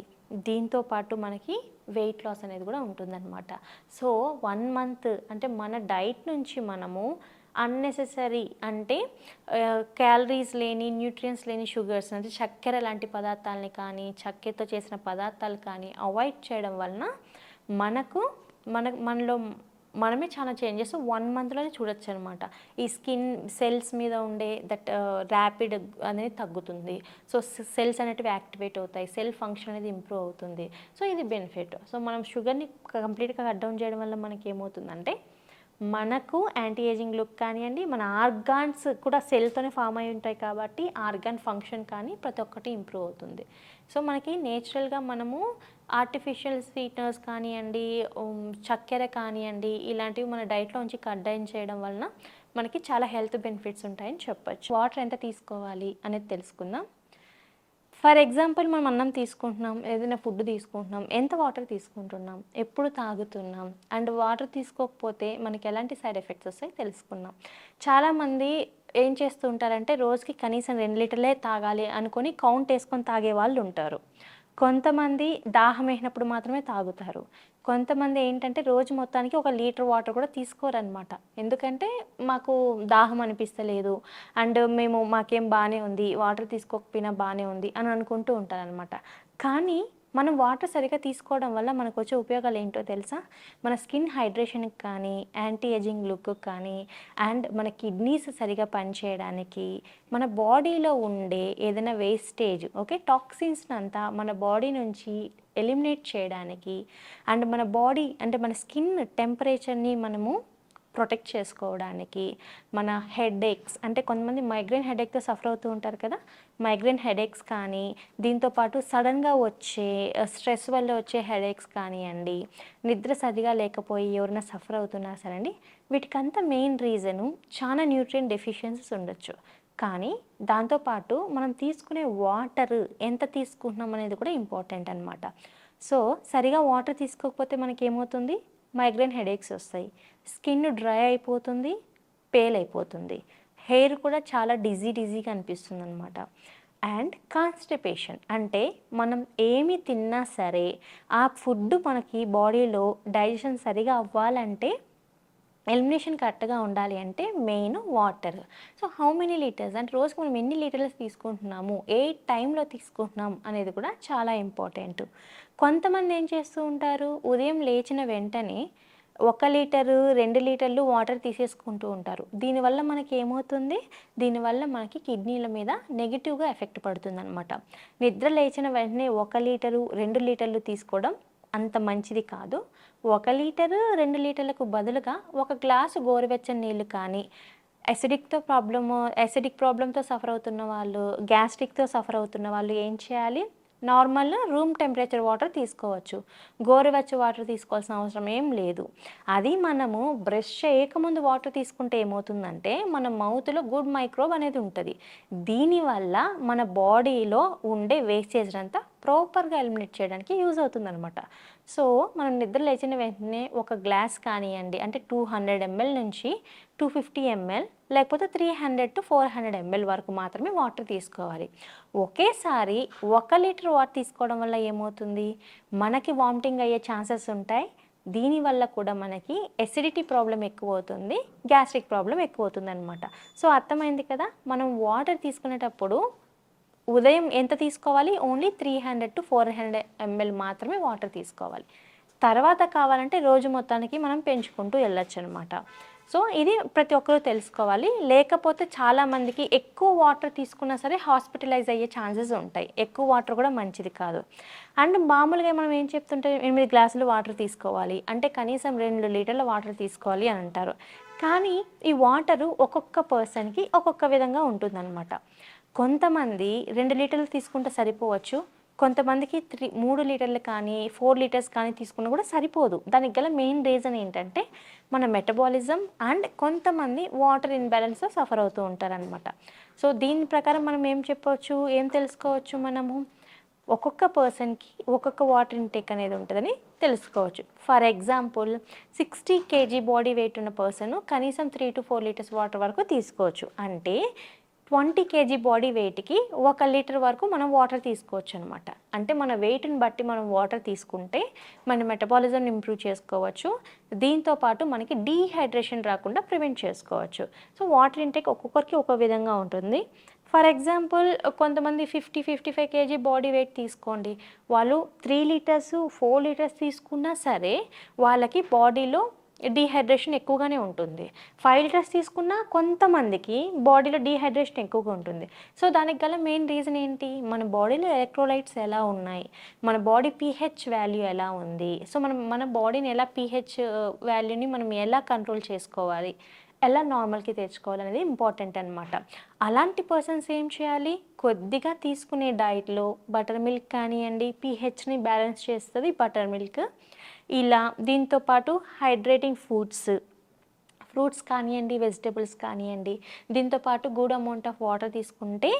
దీంతోపాటు మనకి వెయిట్ లాస్ అనేది కూడా ఉంటుందన్నమాట. సో 1 మంత్ అంటే మన డైట్ నుంచి మనము అన్నెసెసరీ అంటే క్యాలరీస్ లేని, న్యూట్రియంట్స్ లేని షుగర్స్ అంటే చక్కెర లాంటి పదార్థాలని కానీ, చక్కెరతో చేసిన పదార్థాలు కానీ అవాయిడ్ చేయడం వలన మనలో మనమే చాలా చేంజెస్ 1 మంత్లోనే చూడొచ్చు అనమాట. ఈ స్కిన్ సెల్స్ మీద ఉండే దట్ ర్యాపిడ్ అనేది తగ్గుతుంది. సో సెల్స్ అనేటివి యాక్టివేట్ అవుతాయి, సెల్ ఫంక్షన్ అనేది ఇంప్రూవ్ అవుతుంది. సో ఇది బెనిఫిట్. సో మనం షుగర్ని కంప్లీట్గా కట్ డౌన్ చేయడం వల్ల మనకి ఏమవుతుందంటే మనకు యాంటీ ఏజింగ్ లుక్ కానివ్వండి, మన ఆర్గాన్స్ కూడా సెల్తోనే ఫామ్ అయి ఉంటాయి కాబట్టి ఆర్గాన్ ఫంక్షన్ కానీ ప్రతి ఒక్కటి ఇంప్రూవ్ అవుతుంది. సో మనకి నేచురల్గా మనము ఆర్టిఫిషియల్ స్వీట్నర్స్ కానివ్వండి, చక్కెర కానివ్వండి, ఇలాంటివి మన డైట్లో ఉంచి కట్ డౌన్ చేయడం వలన మనకి చాలా హెల్త్ బెనిఫిట్స్ ఉంటాయని చెప్పొచ్చు. వాటర్ ఎంత తీసుకోవాలి అనేది తెలుసుకుందాం. ఫర్ ఎగ్జాంపుల్ మనం అన్నం తీసుకుంటున్నాం, ఏదైనా ఫుడ్ తీసుకుంటున్నాం, ఎంత వాటర్ తీసుకుంటున్నాం, ఎప్పుడు తాగుతున్నాం, అండ్ వాటర్ తీసుకోకపోతే మనకి ఎలాంటి సైడ్ ఎఫెక్ట్స్ వస్తాయి తెలుసుకుందాం. చాలామంది ఏం చేస్తూ ఉంటారంటే రోజుకి కనీసం 2 లీటర్లే తాగాలి అనుకొని కౌంట్ వేసుకొని తాగే వాళ్ళు ఉంటారు. కొంతమంది దాహం వేసినప్పుడు మాత్రమే తాగుతారు. కొంతమంది ఏంటంటే రోజు మొత్తానికి 1 లీటర్ వాటర్ కూడా తీసుకోరనమాట. ఎందుకంటే మాకు దాహం అనిపిస్తలేదు అండ్ మాకేం బాగానే ఉంది, వాటర్ తీసుకోకపోయినా బాగానే ఉంది అని అనుకుంటూ ఉంటారనమాట. కానీ మనం వాటర్ సరిగ్గా తీసుకోవడం వల్ల మనకు వచ్చే ఉపయోగాలు ఏంటో తెలుసా? మన స్కిన్ హైడ్రేషన్కి కానీ, యాంటీ ఏజింగ్ లుక్కి కానీ, అండ్ మన కిడ్నీస్ సరిగా పనిచేయడానికి, మన బాడీలో ఉండే ఏదైనా వేస్టేజ్ టాక్సిన్స్ అంతా మన బాడీ నుంచి ఎలిమినేట్ చేయడానికి, అండ్ మన బాడీ అంటే మన స్కిన్ టెంపరేచర్ని మనము ప్రొటెక్ట్ చేసుకోవడానికి, మన హెడేక్స్ అంటే కొంతమంది మైగ్రేన్ హెడేక్తో సఫర్ అవుతూ ఉంటారు కదా, మైగ్రేన్ హెడేక్స్ కానీ, దీంతోపాటు సడన్గా వచ్చే స్ట్రెస్ వల్ల వచ్చే హెడేక్స్ కానివ్వండి, నిద్ర సరిగా లేకపోయి ఎవరైనా సఫర్ అవుతున్నా సరే అండి, వీటికంతా మెయిన్ రీజను చాలా న్యూట్రియంట్ డెఫిషియన్సీస్ ఉండొచ్చు. కానీ దాంతోపాటు మనం తీసుకునే వాటర్ ఎంత తీసుకుంటున్నాం అనేది కూడా ఇంపార్టెంట్ అనమాట. సో సరిగా వాటర్ తీసుకోకపోతే మనకి ఏమవుతుంది? మైగ్రేన్ హెడేక్స్ వస్తాయి, స్కిన్ డ్రై అయిపోతుంది, పేల్ అయిపోతుంది, హెయిర్ కూడా చాలా డిజీగా అనిపిస్తుంది అనమాట. అండ్ కాన్స్టిపేషన్ అంటే మనం ఏమి తిన్నా సరే ఆ ఫుడ్ మనకి బాడీలో డైజెషన్ సరిగా అవ్వాలంటే, ఎలిమినేషన్ కరెక్ట్గా ఉండాలి అంటే main water. So how many litres అంటే రోజుకి మనం ఎన్ని లీటర్స్ తీసుకుంటున్నాము, ఏ టైంలో తీసుకుంటున్నాం అనేది కూడా చాలా ఇంపార్టెంట్. కొంతమంది ఏం చేస్తూ ఉంటారు, ఉదయం లేచిన వెంటనే 1 లీటరు 2 లీటర్లు వాటర్ తీసేసుకుంటూ ఉంటారు. దీనివల్ల మనకి ఏమవుతుంది, దీనివల్ల మనకి కిడ్నీల మీద నెగిటివ్గా ఎఫెక్ట్ పడుతుందన్నమాట. నిద్ర లేచిన వెంటనే 1 లీటరు 2 లీటర్లు తీసుకోవడం అంత మంచిది కాదు. 1 లీటరు 2 లీటర్లకు బదులుగా ఒక గ్లాసు గోరువెచ్చని నీళ్ళు కానీ, యాసిడిక్ ప్రాబ్లంతో సఫర్ అవుతున్న వాళ్ళు, గ్యాస్ట్రిక్తో సఫర్ అవుతున్న వాళ్ళు ఏం చేయాలి, నార్మల్ రూమ్ టెంపరేచర్ వాటర్ తీసుకోవచ్చు. గోరువెచ్చ వాటర్ తీసుకోవాల్సిన అవసరం ఏం లేదు. అది మనము బ్రష్ చేయకముందు వాటర్ తీసుకుంటే ఏమవుతుందంటే మన మౌత్లో గుడ్ మైక్రోబ్ అనేది ఉంటుంది. దీనివల్ల మన బాడీలో ఉండే వేస్టేజ్ అంతా ప్రాపర్గా ఎలిమినేట్ చేయడానికి యూజ్ అవుతుందన్నమాట. సో మనం నిద్ర లేచిన వెంటనే ఒక గ్లాస్ కానివ్వండి, అంటే 200 ml నుంచి 250 ml లేకపోతే 300 to 400 ml వరకు మాత్రమే వాటర్ తీసుకోవాలి. ఒకేసారి 1 లీటర్ వాటర్ తీసుకోవడం వల్ల ఏమవుతుంది, మనకి వామిటింగ్ అయ్యే ఛాన్సెస్ ఉంటాయి. దీనివల్ల కూడా మనకి ఎసిడిటీ ప్రాబ్లం ఎక్కువ అవుతుంది, గ్యాస్ట్రిక్ ప్రాబ్లం ఎక్కువ అవుతుంది అనమాట. సో అర్థమైంది కదా, మనం వాటర్ తీసుకునేటప్పుడు ఉదయం ఎంత తీసుకోవాలి, ఓన్లీ 300 to 400 ml మాత్రమే వాటర్ తీసుకోవాలి. తర్వాత కావాలంటే రోజు మొత్తానికి మనం పెంచుకుంటూ వెళ్ళొచ్చు అనమాట. సో ఇది ప్రతి ఒక్కరూ తెలుసుకోవాలి. లేకపోతే చాలామందికి ఎక్కువ వాటర్ తీసుకున్నా సరే హాస్పిటలైజ్ అయ్యే ఛాన్సెస్ ఉంటాయి. ఎక్కువ వాటర్ కూడా మంచిది కాదు. అండ్ మామూలుగా మనం ఏం చెప్తుంటే 8 గ్లాసులు వాటర్ తీసుకోవాలి అంటే కనీసం 2 లీటర్ల వాటర్ తీసుకోవాలి అని అంటారు. కానీ ఈ వాటరు ఒక్కొక్క పర్సన్కి ఒక్కొక్క విధంగా ఉంటుందన్నమాట. కొంతమంది 2 లీటర్లు తీసుకుంటే సరిపోవచ్చు, కొంతమందికి 3 లీటర్లు కానీ 4 లీటర్స్ కానీ తీసుకున్నా కూడా సరిపోదు. దానికి గల మెయిన్ రీజన్ ఏంటంటే మన మెటబాలిజం అండ్ కొంతమంది వాటర్ ఇన్బ్యాలెన్స్తో సఫర్ అవుతూ ఉంటారనమాట. సో దీని ప్రకారం మనం ఏం చెప్పవచ్చు, ఏం తెలుసుకోవచ్చు, మనము ఒక్కొక్క పర్సన్కి ఒక్కొక్క వాటర్ ఇంటేక్ అనేది ఉంటుందని తెలుసుకోవచ్చు. For example 60 kg body weight ఉన్న పర్సన్ కనీసం 3 to 4 లీటర్స్ వాటర్ వరకు తీసుకోవచ్చు. అంటే 20 kg బాడీ వెయిట్కి 1 లీటర్ వరకు మనం వాటర్ తీసుకోవచ్చు అనమాట. అంటే మన వెయిట్ని బట్టి మనం వాటర్ తీసుకుంటే మన మెటబాలిజం ఇంప్రూవ్ చేసుకోవచ్చు. దీంతోపాటు మనకి డీహైడ్రేషన్ రాకుండా ప్రివెంట్ చేసుకోవచ్చు. సో వాటర్ ఇంటేక్ ఒక్కొక్కరికి ఒక్కో విధంగా ఉంటుంది. ఫర్ ఎగ్జాంపుల్ కొంతమంది 50-55 kg బాడీ వెయిట్ తీసుకోండి, వాళ్ళు 3 లీటర్స్ 4 లీటర్స్ తీసుకున్నా సరే వాళ్ళకి బాడీలో డీహైడ్రేషన్ ఎక్కువగానే ఉంటుంది. 5 లీటర్స్ తీసుకున్నా కొంతమందికి బాడీలో డీహైడ్రేషన్ ఎక్కువగా ఉంటుంది. సో దానికి గల మెయిన్ రీజన్ ఏంటి, మన బాడీలో ఎలక్ట్రోలైట్స్ ఎలా ఉన్నాయి, మన బాడీ pH వాల్యూ ఎలా ఉంది, సో మన బాడీని ఎలా pH వాల్యూని మనం ఎలా కంట్రోల్ చేసుకోవాలి, ఎలా నార్మల్కి తెచ్చుకోవాలనేది ఇంపార్టెంట్ అనమాట. అలాంటి పర్సన్స్ ఏం చేయాలి, కొద్దిగా తీసుకునే డైట్లో బటర్ మిల్క్ కానివ్వండి, pHని బ్యాలెన్స్ చేస్తుంది బటర్ మిల్క్. ఇలా దీంతోపాటు హైడ్రేటింగ్ ఫ్రూట్స్ కానివ్వండి, వెజిటేబుల్స్ కానివ్వండి, దీంతోపాటు గుడ్ అమౌంట్ ఆఫ్ వాటర్ తీసుకుంటే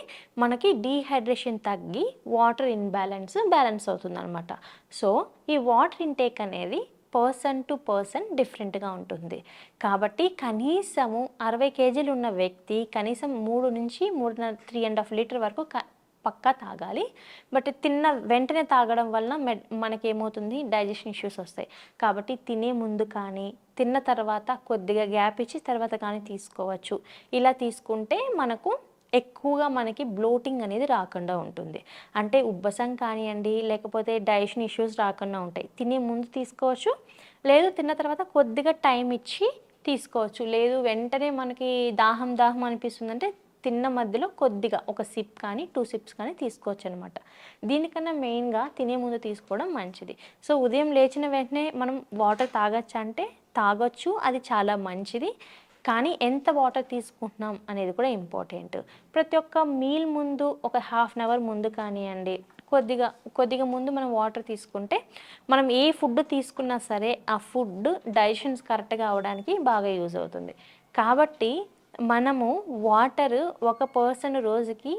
మనకి డీహైడ్రేషన్ తగ్గి వాటర్ బ్యాలెన్స్ అవుతుందన్నమాట. సో ఈ వాటర్ ఇంటేక్ అనేది పర్సన్ టు పర్సన్ డిఫరెంట్గా ఉంటుంది. కాబట్టి కనీసము 60 kgలు ఉన్న వ్యక్తి కనీసం 3 నుంచి 3.5 లీటర్ వరకు పక్కా తాగాలి. బట్ తిన్న వెంటనే తాగడం వలన మనకేమవుతుంది, డైజెషన్ ఇష్యూస్ వస్తాయి. కాబట్టి తినే ముందు కానీ తిన్న తర్వాత కొద్దిగా గ్యాప్ ఇచ్చి తర్వాత కానీ తీసుకోవచ్చు. ఇలా తీసుకుంటే ఎక్కువగా మనకి బ్లోటింగ్ అనేది రాకుండా ఉంటుంది. అంటే ఉబ్బసం కానివ్వండి, లేకపోతే డైజెషన్ ఇష్యూస్ రాకుండా ఉంటాయి. తినే ముందు తీసుకోవచ్చు, లేదు తిన్న తర్వాత కొద్దిగా టైం ఇచ్చి తీసుకోవచ్చు. లేదు వెంటనే మనకి దాహం అనిపిస్తుందంటే తిన్న మధ్యలో కొద్దిగా ఒక సిప్ కానీ 2 సిప్స్ కానీ తీసుకోవచ్చు అనమాట. దీనికన్నా మెయిన్గా తినే ముందు తీసుకోవడం మంచిది. సో ఉదయం లేచిన వెంటనే మనం వాటర్ తాగొచ్చు అంటే తాగొచ్చు, అది చాలా మంచిది. కానీ ఎంత వాటర్ తీసుకుంటున్నాం అనేది కూడా ఇంపార్టెంట్. ప్రతి ఒక్క మీల్ ముందు ఒక ½ an hour ముందు కానివ్వండి, కొద్దిగా ముందు మనం వాటర్ తీసుకుంటే మనం ఏ ఫుడ్ తీసుకున్నా సరే ఆ ఫుడ్ డైజెషన్స్ కరెక్ట్గా అవడానికి బాగా యూజ్ అవుతుంది. కాబట్టి మనము వాటర్ ఒక పర్సన్ రోజుకి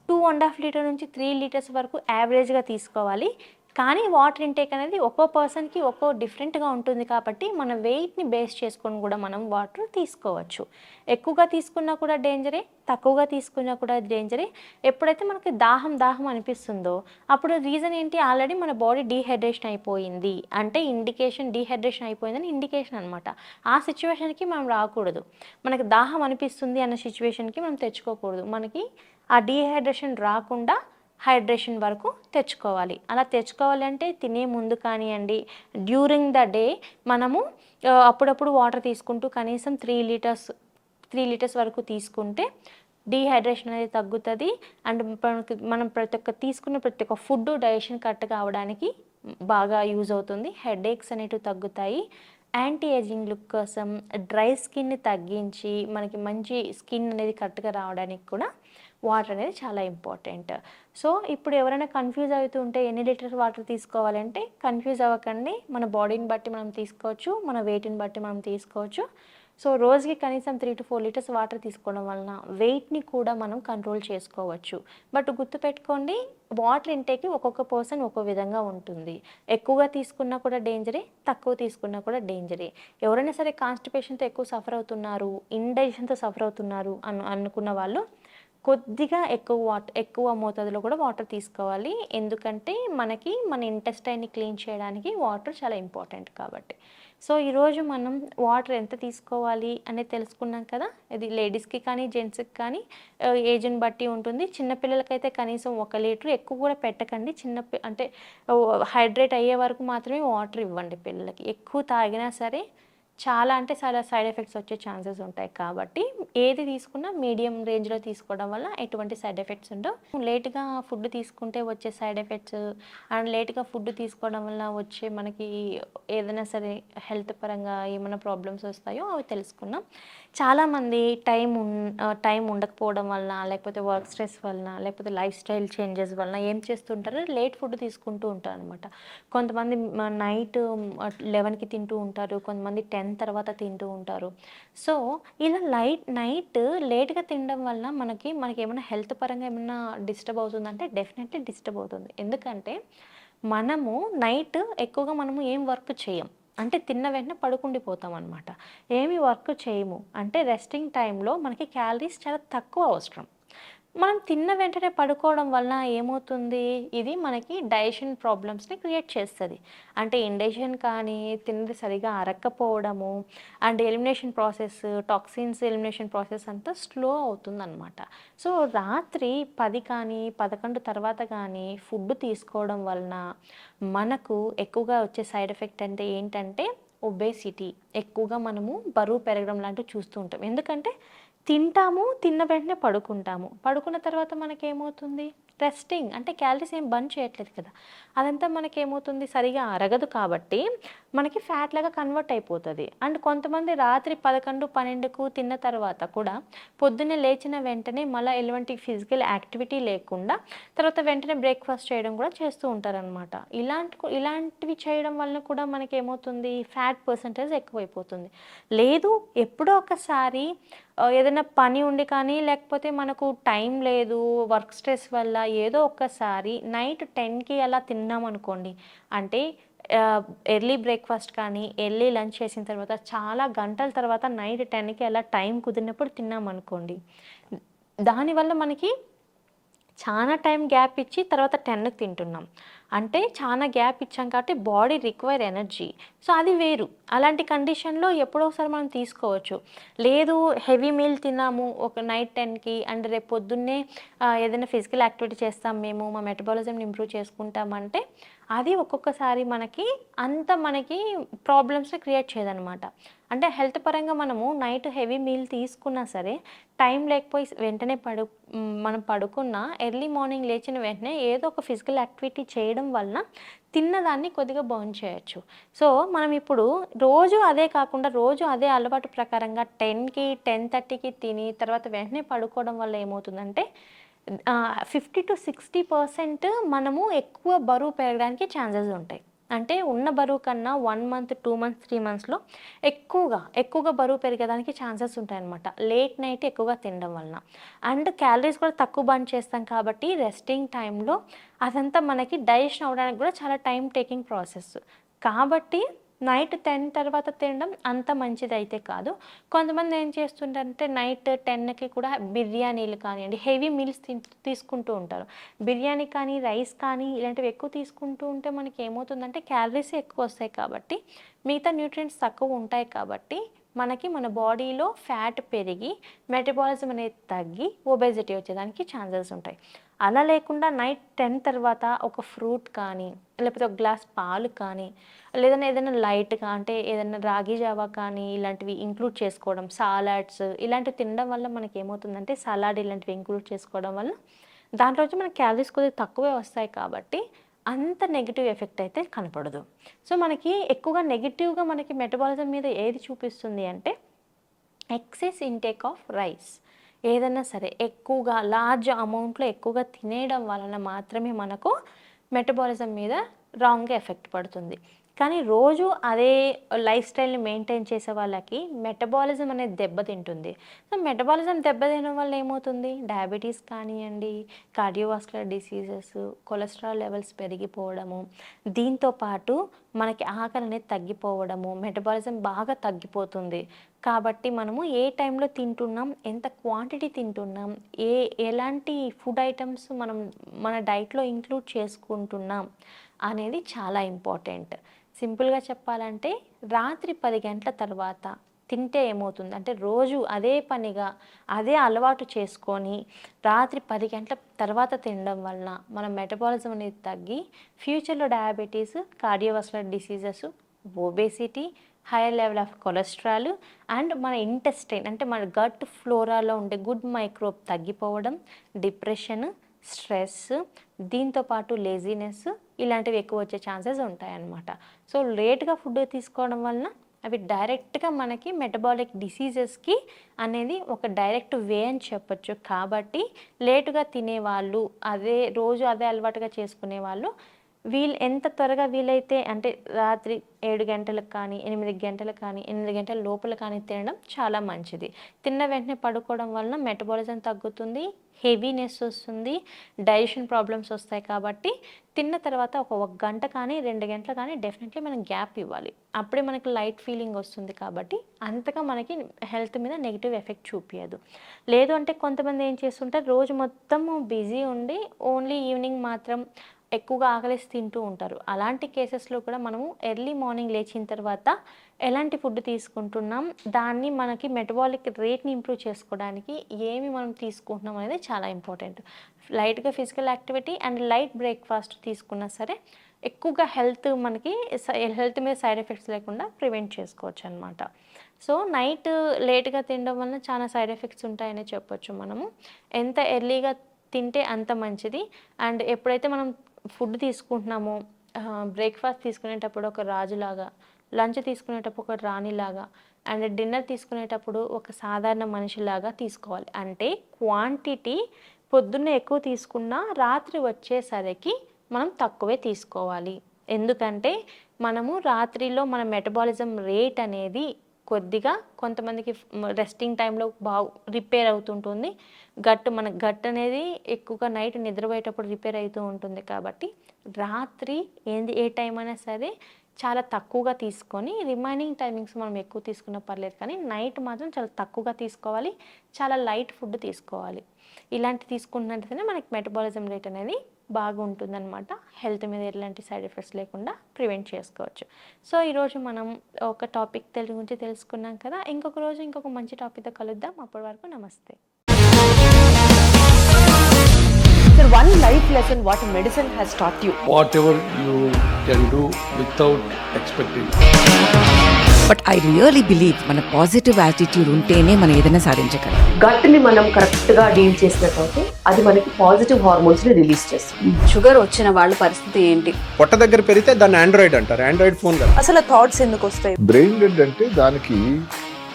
2.5 లీటర్ నుంచి 3 లీటర్స్ వరకు యావరేజ్గా తీసుకోవాలి. కానీ వాటర్ ఇంటేక్ అనేది ఒక్కో పర్సన్కి ఒక్కో డిఫరెంట్గా ఉంటుంది. కాబట్టి మన వెయిట్ని బేస్ చేసుకొని కూడా మనం వాటర్ తీసుకోవచ్చు. ఎక్కువగా తీసుకున్నా కూడా డేంజరే, తక్కువగా తీసుకున్నా కూడా డేంజరే. ఎప్పుడైతే మనకి దాహం అనిపిస్తుందో అప్పుడు రీజన్ ఏంటి, ఆల్రెడీ మన బాడీ డీహైడ్రేషన్ అయిపోయింది అంటే డీహైడ్రేషన్ అయిపోయిందని ఇండికేషన్ అనమాట. ఆ సిచ్యువేషన్కి మనం రాకూడదు. మనకి దాహం అనిపిస్తుంది అన్న సిచ్యువేషన్కి మనం తెచ్చుకోకూడదు. మనకి ఆ డీహైడ్రేషన్ రాకుండా హైడ్రేషన్ వరకు తెచ్చుకోవాలి. అలా తెచ్చుకోవాలంటే తినే ముందు కానివ్వండి, డ్యూరింగ్ ద డే మనము అప్పుడప్పుడు వాటర్ తీసుకుంటూ కనీసం 3 లీటర్స్ వరకు తీసుకుంటే డీహైడ్రేషన్ అనేది తగ్గుతుంది. అండ్ మనం తీసుకున్న ప్రతి ఒక్క ఫుడ్ డైజెషన్ కరెక్ట్ కావడానికి బాగా యూజ్ అవుతుంది. హెడేక్స్ అనేటివి తగ్గుతాయి. యాంటీ ఏజింగ్ లుక్ కోసం, డ్రై స్కిన్ని తగ్గించి మనకి మంచి స్కిన్ అనేది కరెక్ట్గా రావడానికి కూడా వాటర్ అనేది చాలా ఇంపార్టెంట్. సో ఇప్పుడు ఎవరైనా కన్ఫ్యూజ్ అవుతూ ఉంటే ఎన్ని లీటర్స్ వాటర్ తీసుకోవాలంటే కన్ఫ్యూజ్ అవ్వకండి. మన బాడీని బట్టి మనం తీసుకోవచ్చు, మన వెయిట్ని బట్టి మనం తీసుకోవచ్చు. సో రోజుకి కనీసం 3 to 4 లీటర్స్ వాటర్ తీసుకోవడం వలన వెయిట్ని కూడా మనం కంట్రోల్ చేసుకోవచ్చు. బట్ గుర్తుపెట్టుకోండి, వాటర్ ఇంటేక్ ఒక్కొక్క పర్సన్ ఒక్కో విధంగా ఉంటుంది. ఎక్కువగా తీసుకున్నా కూడా డేంజరే, తక్కువ తీసుకున్నా కూడా డేంజరే. ఎవరైనా సరే కాన్స్టిపేషన్తో ఎక్కువ సఫర్ అవుతున్నారు, ఇండైజెషన్తో సఫర్ అవుతున్నారు అనుకున్న వాళ్ళు కొద్దిగా ఎక్కువ మోతాదులో కూడా వాటర్ తీసుకోవాలి. ఎందుకంటే మన ఇంటెస్టైన్ని క్లీన్ చేయడానికి వాటర్ చాలా ఇంపార్టెంట్ కాబట్టి. సో ఈరోజు మనం వాటర్ ఎంత తీసుకోవాలి అనేది తెలుసుకున్నాం కదా. ఇది లేడీస్కి కానీ జెంట్స్కి కానీ ఏజ్ని బట్టి ఉంటుంది. చిన్నపిల్లలకైతే కనీసం 1 లీటర్, ఎక్కువ కూడా పెట్టకండి. అంటే హైడ్రేట్ అయ్యే వరకు మాత్రమే వాటర్ ఇవ్వండి పిల్లలకి. ఎక్కువ తాగినా సరే చాలా సైడ్ ఎఫెక్ట్స్ వచ్చే ఛాన్సెస్ ఉంటాయి. కాబట్టి ఏది తీసుకున్నా మీడియం రేంజ్లో తీసుకోవడం వల్ల ఎటువంటి సైడ్ ఎఫెక్ట్స్ ఉండవు. లేట్గా ఫుడ్ తీసుకుంటే వచ్చే సైడ్ ఎఫెక్ట్స్ అండ్ లేట్గా ఫుడ్ తీసుకోవడం వల్ల వచ్చే మనకి ఏదైనా సరే హెల్త్ పరంగా ఏమైనా ప్రాబ్లమ్స్ వస్తాయో అవి తెలుసుకున్నాం. చాలామంది టైం ఉండకపోవడం వలన, లేకపోతే వర్క్ స్ట్రెస్ వలన, లేకపోతే లైఫ్ స్టైల్ చేంజెస్ వలన ఏం చేస్తుంటారు, లేట్ ఫుడ్ తీసుకుంటూ ఉంటారు అనమాట. కొంతమంది నైట్ 11కి తింటూ ఉంటారు, కొంతమంది 10 తర్వాత తింటూ ఉంటారు. సో ఇలా నైట్ లేట్గా తినడం వల్ల మనకి ఏమైనా హెల్త్ పరంగా ఏమైనా డిస్టర్బ్ అవుతుందంటే డెఫినెట్లీ డిస్టర్బ్ అవుతుంది. ఎందుకంటే మనము నైట్ ఎక్కువగా ఏం వర్క్ చేయం, అంటే తిన్న వెంటనే పడుకుండిపోతాం అనమాట. ఏమి వర్క్ చేయము అంటే రెస్టింగ్ టైంలో మనకి క్యాలరీస్ చాలా తక్కువ అవసరం. మనం తిన్న వెంటనే పడుకోవడం వలన ఏమవుతుంది, ఇది మనకి డైజెషన్ ప్రాబ్లమ్స్ని క్రియేట్ చేస్తుంది. అంటే ఇండైజెషన్ కానీ, తిన్నది సరిగా అరక్కపోవడము and elimination process, toxins elimination process అంతా స్లో అవుతుందన్నమాట. సో రాత్రి 10 కానీ 11 తర్వాత కానీ ఫుడ్ తీసుకోవడం వలన మనకు ఎక్కువగా వచ్చే సైడ్ ఎఫెక్ట్ అంటే ఏంటంటే ఒబేసిటీ. ఎక్కువగా మనము బరువు పెరగడం లాంటివి చూస్తూ ఉంటాం. ఎందుకంటే తింటాము, తిన్న వెంటనే పడుకుంటాము. పడుకున్న తర్వాత మనకేమవుతుంది, రెస్టింగ్ అంటే క్యాలరీస్ ఏం బర్న్ చేయట్లేదు కదా, అదంతా మనకేమవుతుంది సరిగా అరగదు. కాబట్టి మనకి ఫ్యాట్ లాగా కన్వర్ట్ అయిపోతుంది. అండ్ కొంతమంది రాత్రి 11, 12కు తిన్న తర్వాత కూడా పొద్దున్నే లేచిన వెంటనే మళ్ళీ ఎలాంటి ఫిజికల్ యాక్టివిటీ లేకుండా తర్వాత వెంటనే బ్రేక్ఫాస్ట్ చేయడం కూడా చేస్తూ ఉంటారనమాట. ఇలాంటివి చేయడం వలన కూడా మనకేమవుతుంది, ఫ్యాట్ పర్సంటేజ్ ఎక్కువైపోతుంది. లేదు ఎప్పుడో ఒకసారి ఏదైనా పని ఉండి కానీ, లేకపోతే మనకు టైం లేదు, వర్క్ స్ట్రెస్ వల్ల ఏదో ఒక్కసారి నైట్ 10కి అలా తిన్నాం అనుకోండి, అంటే ఎర్లీ బ్రేక్ఫాస్ట్ కానీ ఎర్లీ లంచ్ చేసిన తర్వాత చాలా గంటల తర్వాత నైట్ 10కి అలా టైం కుదిరినప్పుడు తిన్నాం అనుకోండి, దానివల్ల మనకి చాలా టైం గ్యాప్ ఇచ్చి తర్వాత 10కి తింటున్నాం. అంటే చాలా గ్యాప్ ఇచ్చాం కాబట్టి బాడీ రిక్వైర్ ఎనర్జీ. సో అది వేరు. అలాంటి కండిషన్లో ఎప్పుడో ఒకసారి మనం తీసుకోవచ్చు. లేదు హెవీ మీల్ తిన్నాము ఒక నైట్ 10కి అండ్ రేపు పొద్దున్నే ఏదైనా ఫిజికల్ యాక్టివిటీ చేస్తాం, మా మెటబాలిజంని ఇంప్రూవ్ చేసుకుంటామంటే అది ఒక్కొక్కసారి మనకి ప్రాబ్లమ్స్ని క్రియేట్ చేయదనమాట. అంటే హెల్త్ పరంగా మనము నైట్ హెవీ మీల్ తీసుకున్నా సరే టైం లేకపోయి వెంటనే మనం పడుకున్నా ఎర్లీ మార్నింగ్ లేచిన వెంటనే ఏదో ఒక ఫిజికల్ యాక్టివిటీ చేయడం వలన తిన్నదాన్ని కొద్దిగా బర్న్ చేయొచ్చు. సో మనం ఇప్పుడు రోజు అదే కాకుండా రోజు అదే అలవాటు ప్రకారంగా 10కి 10:30కి తిని తర్వాత వెంటనే పడుకోవడం వల్ల ఏమవుతుందంటే 50 to 60% మనము ఎక్కువ బరువు పెరగడానికి ఛాన్సెస్ ఉంటాయి. అంటే ఉన్న బరువు కన్నా 1 month, 2 months, 3 monthsలో ఎక్కువగా బరువు పెరిగేదానికి ఛాన్సెస్ ఉంటాయన్నమాట. లేట్ నైట్ ఎక్కువగా తినడం వలన అండ్ క్యాలరీస్ కూడా తక్కువ బర్న్ చేస్తాం కాబట్టి రెస్టింగ్ టైంలో అదంతా మనకి డైజెషన్ అవ్వడానికి కూడా చాలా టైం టేకింగ్ ప్రాసెస్. కాబట్టి నైట్ 10 తర్వాత తినడం అంత మంచిది అయితే కాదు. కొంతమంది ఏం చేస్తుంటారంటే నైట్ 10కి కూడా బిర్యానీలు కానివ్వండి, హెవీ మీల్స్ తీసుకుంటూ ఉంటారు. బిర్యానీ కానీ రైస్ కానీ ఇలాంటివి ఎక్కువ తీసుకుంటూ ఉంటే మనకి ఏమవుతుందంటే క్యాలరీస్ ఎక్కువ వస్తాయి కాబట్టి మిగతా న్యూట్రియంట్స్ తక్కువ ఉంటాయి కాబట్టి మనకి మన బాడీలో ఫ్యాట్ పెరిగి మెటబాలిజం అనేది తగ్గి ఒబేసిటీ వచ్చేదానికి ఛాన్సెస్ ఉంటాయి. అలా లేకుండా నైట్ 10 తర్వాత ఒక ఫ్రూట్ కానీ లేకపోతే ఒక గ్లాస్ పాలు కానీ లేదన్నా ఏదైనా లైట్గా అంటే ఏదైనా రాగి జావా కానీ ఇలాంటివి ఇంక్లూడ్ చేసుకోవడం, సాలాడ్స్ ఇలాంటివి తినడం వల్ల మనకి ఏమవుతుందంటే సలాడ్ ఇలాంటివి ఇంక్లూడ్ చేసుకోవడం వల్ల దాంట్లో వచ్చి మనకి క్యాలరీస్ కొద్దిగా తక్కువే వస్తాయి కాబట్టి అంత నెగిటివ్ ఎఫెక్ట్ అయితే కనపడదు. సో మనకి ఎక్కువగా నెగిటివ్గా మనకి మెటబాలిజం మీద ఏది చూపిస్తుంది అంటే ఎక్సెస్ ఇంటేక్ ఆఫ్ రైస్. ఏదైనా సరే ఎక్కువగా లార్జ్ అమౌంట్లో ఎక్కువగా తినేయడం వలన మాత్రమే మనకు మెటబాలిజం మీద రాంగ్గా ఎఫెక్ట్ పడుతుంది. కానీ రోజు అదే లైఫ్ స్టైల్ని మెయింటైన్ చేసే వాళ్ళకి మెటబాలిజం అనేది దెబ్బతింటుంది. సో మెటబాలిజం దెబ్బతినడం వల్ల ఏమవుతుంది, డయాబెటీస్ కానివ్వండి, కార్డియోవాస్కులర్ డిసీజెస్, కొలెస్ట్రాల్ లెవెల్స్ పెరిగిపోవడము, దీంతోపాటు మనకి ఆకలి అనేది తగ్గిపోవడము, మెటబాలిజం బాగా తగ్గిపోతుంది. కాబట్టి మనము ఏ టైంలో తింటున్నాం, ఎంత క్వాంటిటీ తింటున్నాం, ఎలాంటి ఫుడ్ ఐటమ్స్ మనం మన డైట్లో ఇంక్లూడ్ చేసుకుంటున్నాం అనేది చాలా ఇంపార్టెంట్. సింపుల్గా చెప్పాలంటే రాత్రి 10 గంటల తర్వాత తింటే ఏమవుతుంది అంటే రోజు అదే పనిగా అదే అలవాటు చేసుకొని రాత్రి 10 గంటల తర్వాత తినడం వలన మన మెటబాలిజం అనేది తగ్గి ఫ్యూచర్లో diabetes, cardiovascular diseases, obesity, hire level of cholesterol and మన ఇంటెస్టైన్ అంటే మన గట్ ఫ్లోరాలో ఉండే గుడ్ మైక్రోబ్ తగ్గిపోవడం, డిప్రెషన్, స్ట్రెస్, దీంతోపాటు లేజీనెస్ ఇలాంటివి ఎక్కువ వచ్చే ఛాన్సెస్ ఉంటాయన్నమాట. సో లేట్గా ఫుడ్ తీసుకోవడం వలన అవి డైరెక్ట్గా మనకి మెటబాలిక్ డిసీజెస్కి అనేది ఒక డైరెక్ట్ వే అని చెప్పొచ్చు. కాబట్టి లేటుగా తినేవాళ్ళు, రోజు అదే అలవాటుగా చేసుకునే వాళ్ళు ఎంత త్వరగా వీలైతే అంటే రాత్రి 7 గంటలకు కానీ 8 గంటలకు కానీ 8 గంటల లోపల కానీ తినడం చాలా మంచిది. తిన్న వెంటనే పడుకోవడం వలన మెటబాలిజం తగ్గుతుంది, హెవీనెస్ వస్తుంది, డైజెషన్ ప్రాబ్లమ్స్ వస్తాయి. కాబట్టి తిన్న తర్వాత ఒక గంట కానీ 2 గంటలు కానీ డెఫినెట్లీ మనం గ్యాప్ ఇవ్వాలి. అప్పుడే మనకి లైట్ ఫీలింగ్ వస్తుంది. కాబట్టి అంతగా మనకి హెల్త్ మీద నెగిటివ్ ఎఫెక్ట్ చూపించదు. లేదు అంటే కొంతమంది ఏం చేస్తుంటారు, రోజు మొత్తం బిజీ ఉండి ఓన్లీ ఈవినింగ్ మాత్రం ఎక్కువగా ఆకలిసి తింటూ ఉంటారు. అలాంటి కేసెస్లో కూడా మనము ఎర్లీ మార్నింగ్ లేచిన తర్వాత ఎలాంటి ఫుడ్ తీసుకుంటున్నాం, దాన్ని మనకి మెటబాలిక్ రేట్ని ఇంప్రూవ్ చేసుకోవడానికి ఏమి మనం తీసుకుంటున్నాం అనేది చాలా ఇంపార్టెంట్. లైట్గా physical activity and light breakfast తీసుకున్నా సరే ఎక్కువగా హెల్త్ మీద సైడ్ ఎఫెక్ట్స్ లేకుండా ప్రివెంట్ చేసుకోవచ్చు అనమాట. సో నైట్ లేట్గా తినడం వల్ల చాలా సైడ్ ఎఫెక్ట్స్ ఉంటాయని చెప్పొచ్చు. మనము ఎంత ఎర్లీగా తింటే అంత మంచిది. అండ్ ఎప్పుడైతే మనం ఫుడ్ తీసుకుంటున్నామో బ్రేక్ఫాస్ట్ తీసుకునేటప్పుడు ఒక రాజులాగా, లంచ్ తీసుకునేటప్పుడు ఒక రాణిలాగా, అండ్ డిన్నర్ తీసుకునేటప్పుడు ఒక సాధారణ మనిషిలాగా తీసుకోవాలి. అంటే క్వాంటిటీ పొద్దున్నే ఎక్కువ తీసుకున్నా రాత్రి వచ్చేసరికి మనం తక్కువే తీసుకోవాలి. ఎందుకంటే మనము రాత్రిలో మన మెటబాలిజం రేట్ అనేది కొద్దిగా కొంతమందికి రెస్టింగ్ టైంలో బాగా రిపేర్ అవుతుంటుంది. మన గట్ అనేది ఎక్కువగా నైట్ నిద్రపోయేటప్పుడు రిపేర్ అవుతూ ఉంటుంది. కాబట్టి రాత్రి ఏ టైం అయినా సరే చాలా తక్కువగా తీసుకొని రిమైనింగ్ టైమింగ్స్ మనం ఎక్కువ తీసుకున్నా పర్లేదు, కానీ నైట్ మాత్రం చాలా తక్కువగా తీసుకోవాలి, చాలా లైట్ ఫుడ్ తీసుకోవాలి. ఇలాంటి తీసుకున్నట్టయితేనే మనకి మెటబాలిజం రేట్ అనేది బాగుంటుందన్నమాట. హెల్త్ మీద ఎలాంటి సైడ్ ఎఫెక్ట్స్ లేకుండా ప్రివెంట్ చేసుకోవచ్చు. సో ఈరోజు మనం ఒక టాపిక్ గురించి తెలుసుకున్నాం కదా. ఇంకొక రోజు ఇంకొక మంచి టాపిక్తో కలుద్దాం. అప్పటి వరకు నమస్తే. Sir, one life lesson what medicine has taught you. Whatever you can do without expecting. But I really believe మన పాజిటివ్ యాటిట్యూడ్ ఉంటేనే మనం ఏదైనా సాధించగలం. గట్ని మనం కరెక్ట్గా డీల్ చేసినట్లయితే అది మనకి పాజిటివ్ హార్మోన్స్ని రిలీజ్ చేస్తుంది. షుగర్ వచ్చిన వాళ్ళ పరిస్థితి ఏంటి? పొట్ట దగ్గర పెరిగితే దాన్ని ఆండ్రాయిడ్ అంటారు, ఆండ్రాయిడ్ ఫోన్ కదా. అసలు థాట్స్ ఎందుకు వస్తాయి? బ్రెయిన్ డెడ్ అంటే దానికి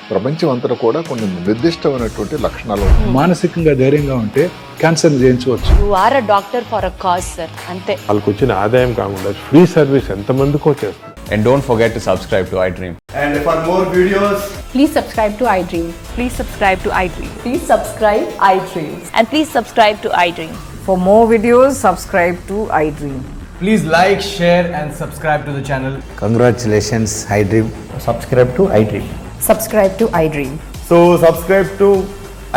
ప్రపంచం అంతా కూడా కొన్ని నిర్దిష్టమైనటువంటి లక్షణాలు. మానసికంగా ధైర్యంగా ఉంటే క్యాన్సర్ జయించవచ్చు. You are a doctor for a cause sir, అంతే. వాళ్ళకి వచ్చిన ఆదాయం కాకుండా ఫ్రీ సర్వీస్ ఎంతమందికో చేస్తుంది. And don't forget to subscribe to iDream. And for more videos, Please subscribe to iDream. Please subscribe to iDream. Please subscribe iDream. And please subscribe to iDream. For more videos, subscribe to iDream. please like, share and subscribe to the channel. Congratulations, iDream. Subscribe to iDream. Subscribe to iDream. So subscribe to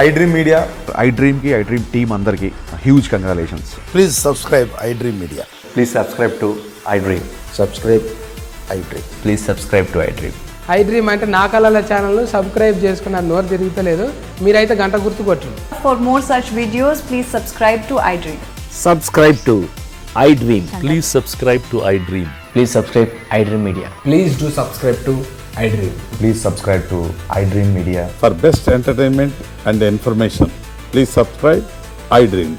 iDream Media. iDream కి iDream టీమ్ అందరికి huge congratulations. Please subscribe iDream Media. Please subscribe to iDream. Subscribe iDream. Please subscribe to iDream. I dream అంటే నా కళల ఛానల్ సబ్స్క్రైబ్ చేసుకున్న నోరు తిరుగుతలేదు. మీరైతే గంట గుర్తు కొట్టండి. For more such videos, please subscribe to iDream. Subscribe to iDream. Please subscribe to iDream. Please subscribe iDream Media. Please do subscribe to iDream. Please subscribe to iDream Media. For best entertainment and information, please subscribe iDream.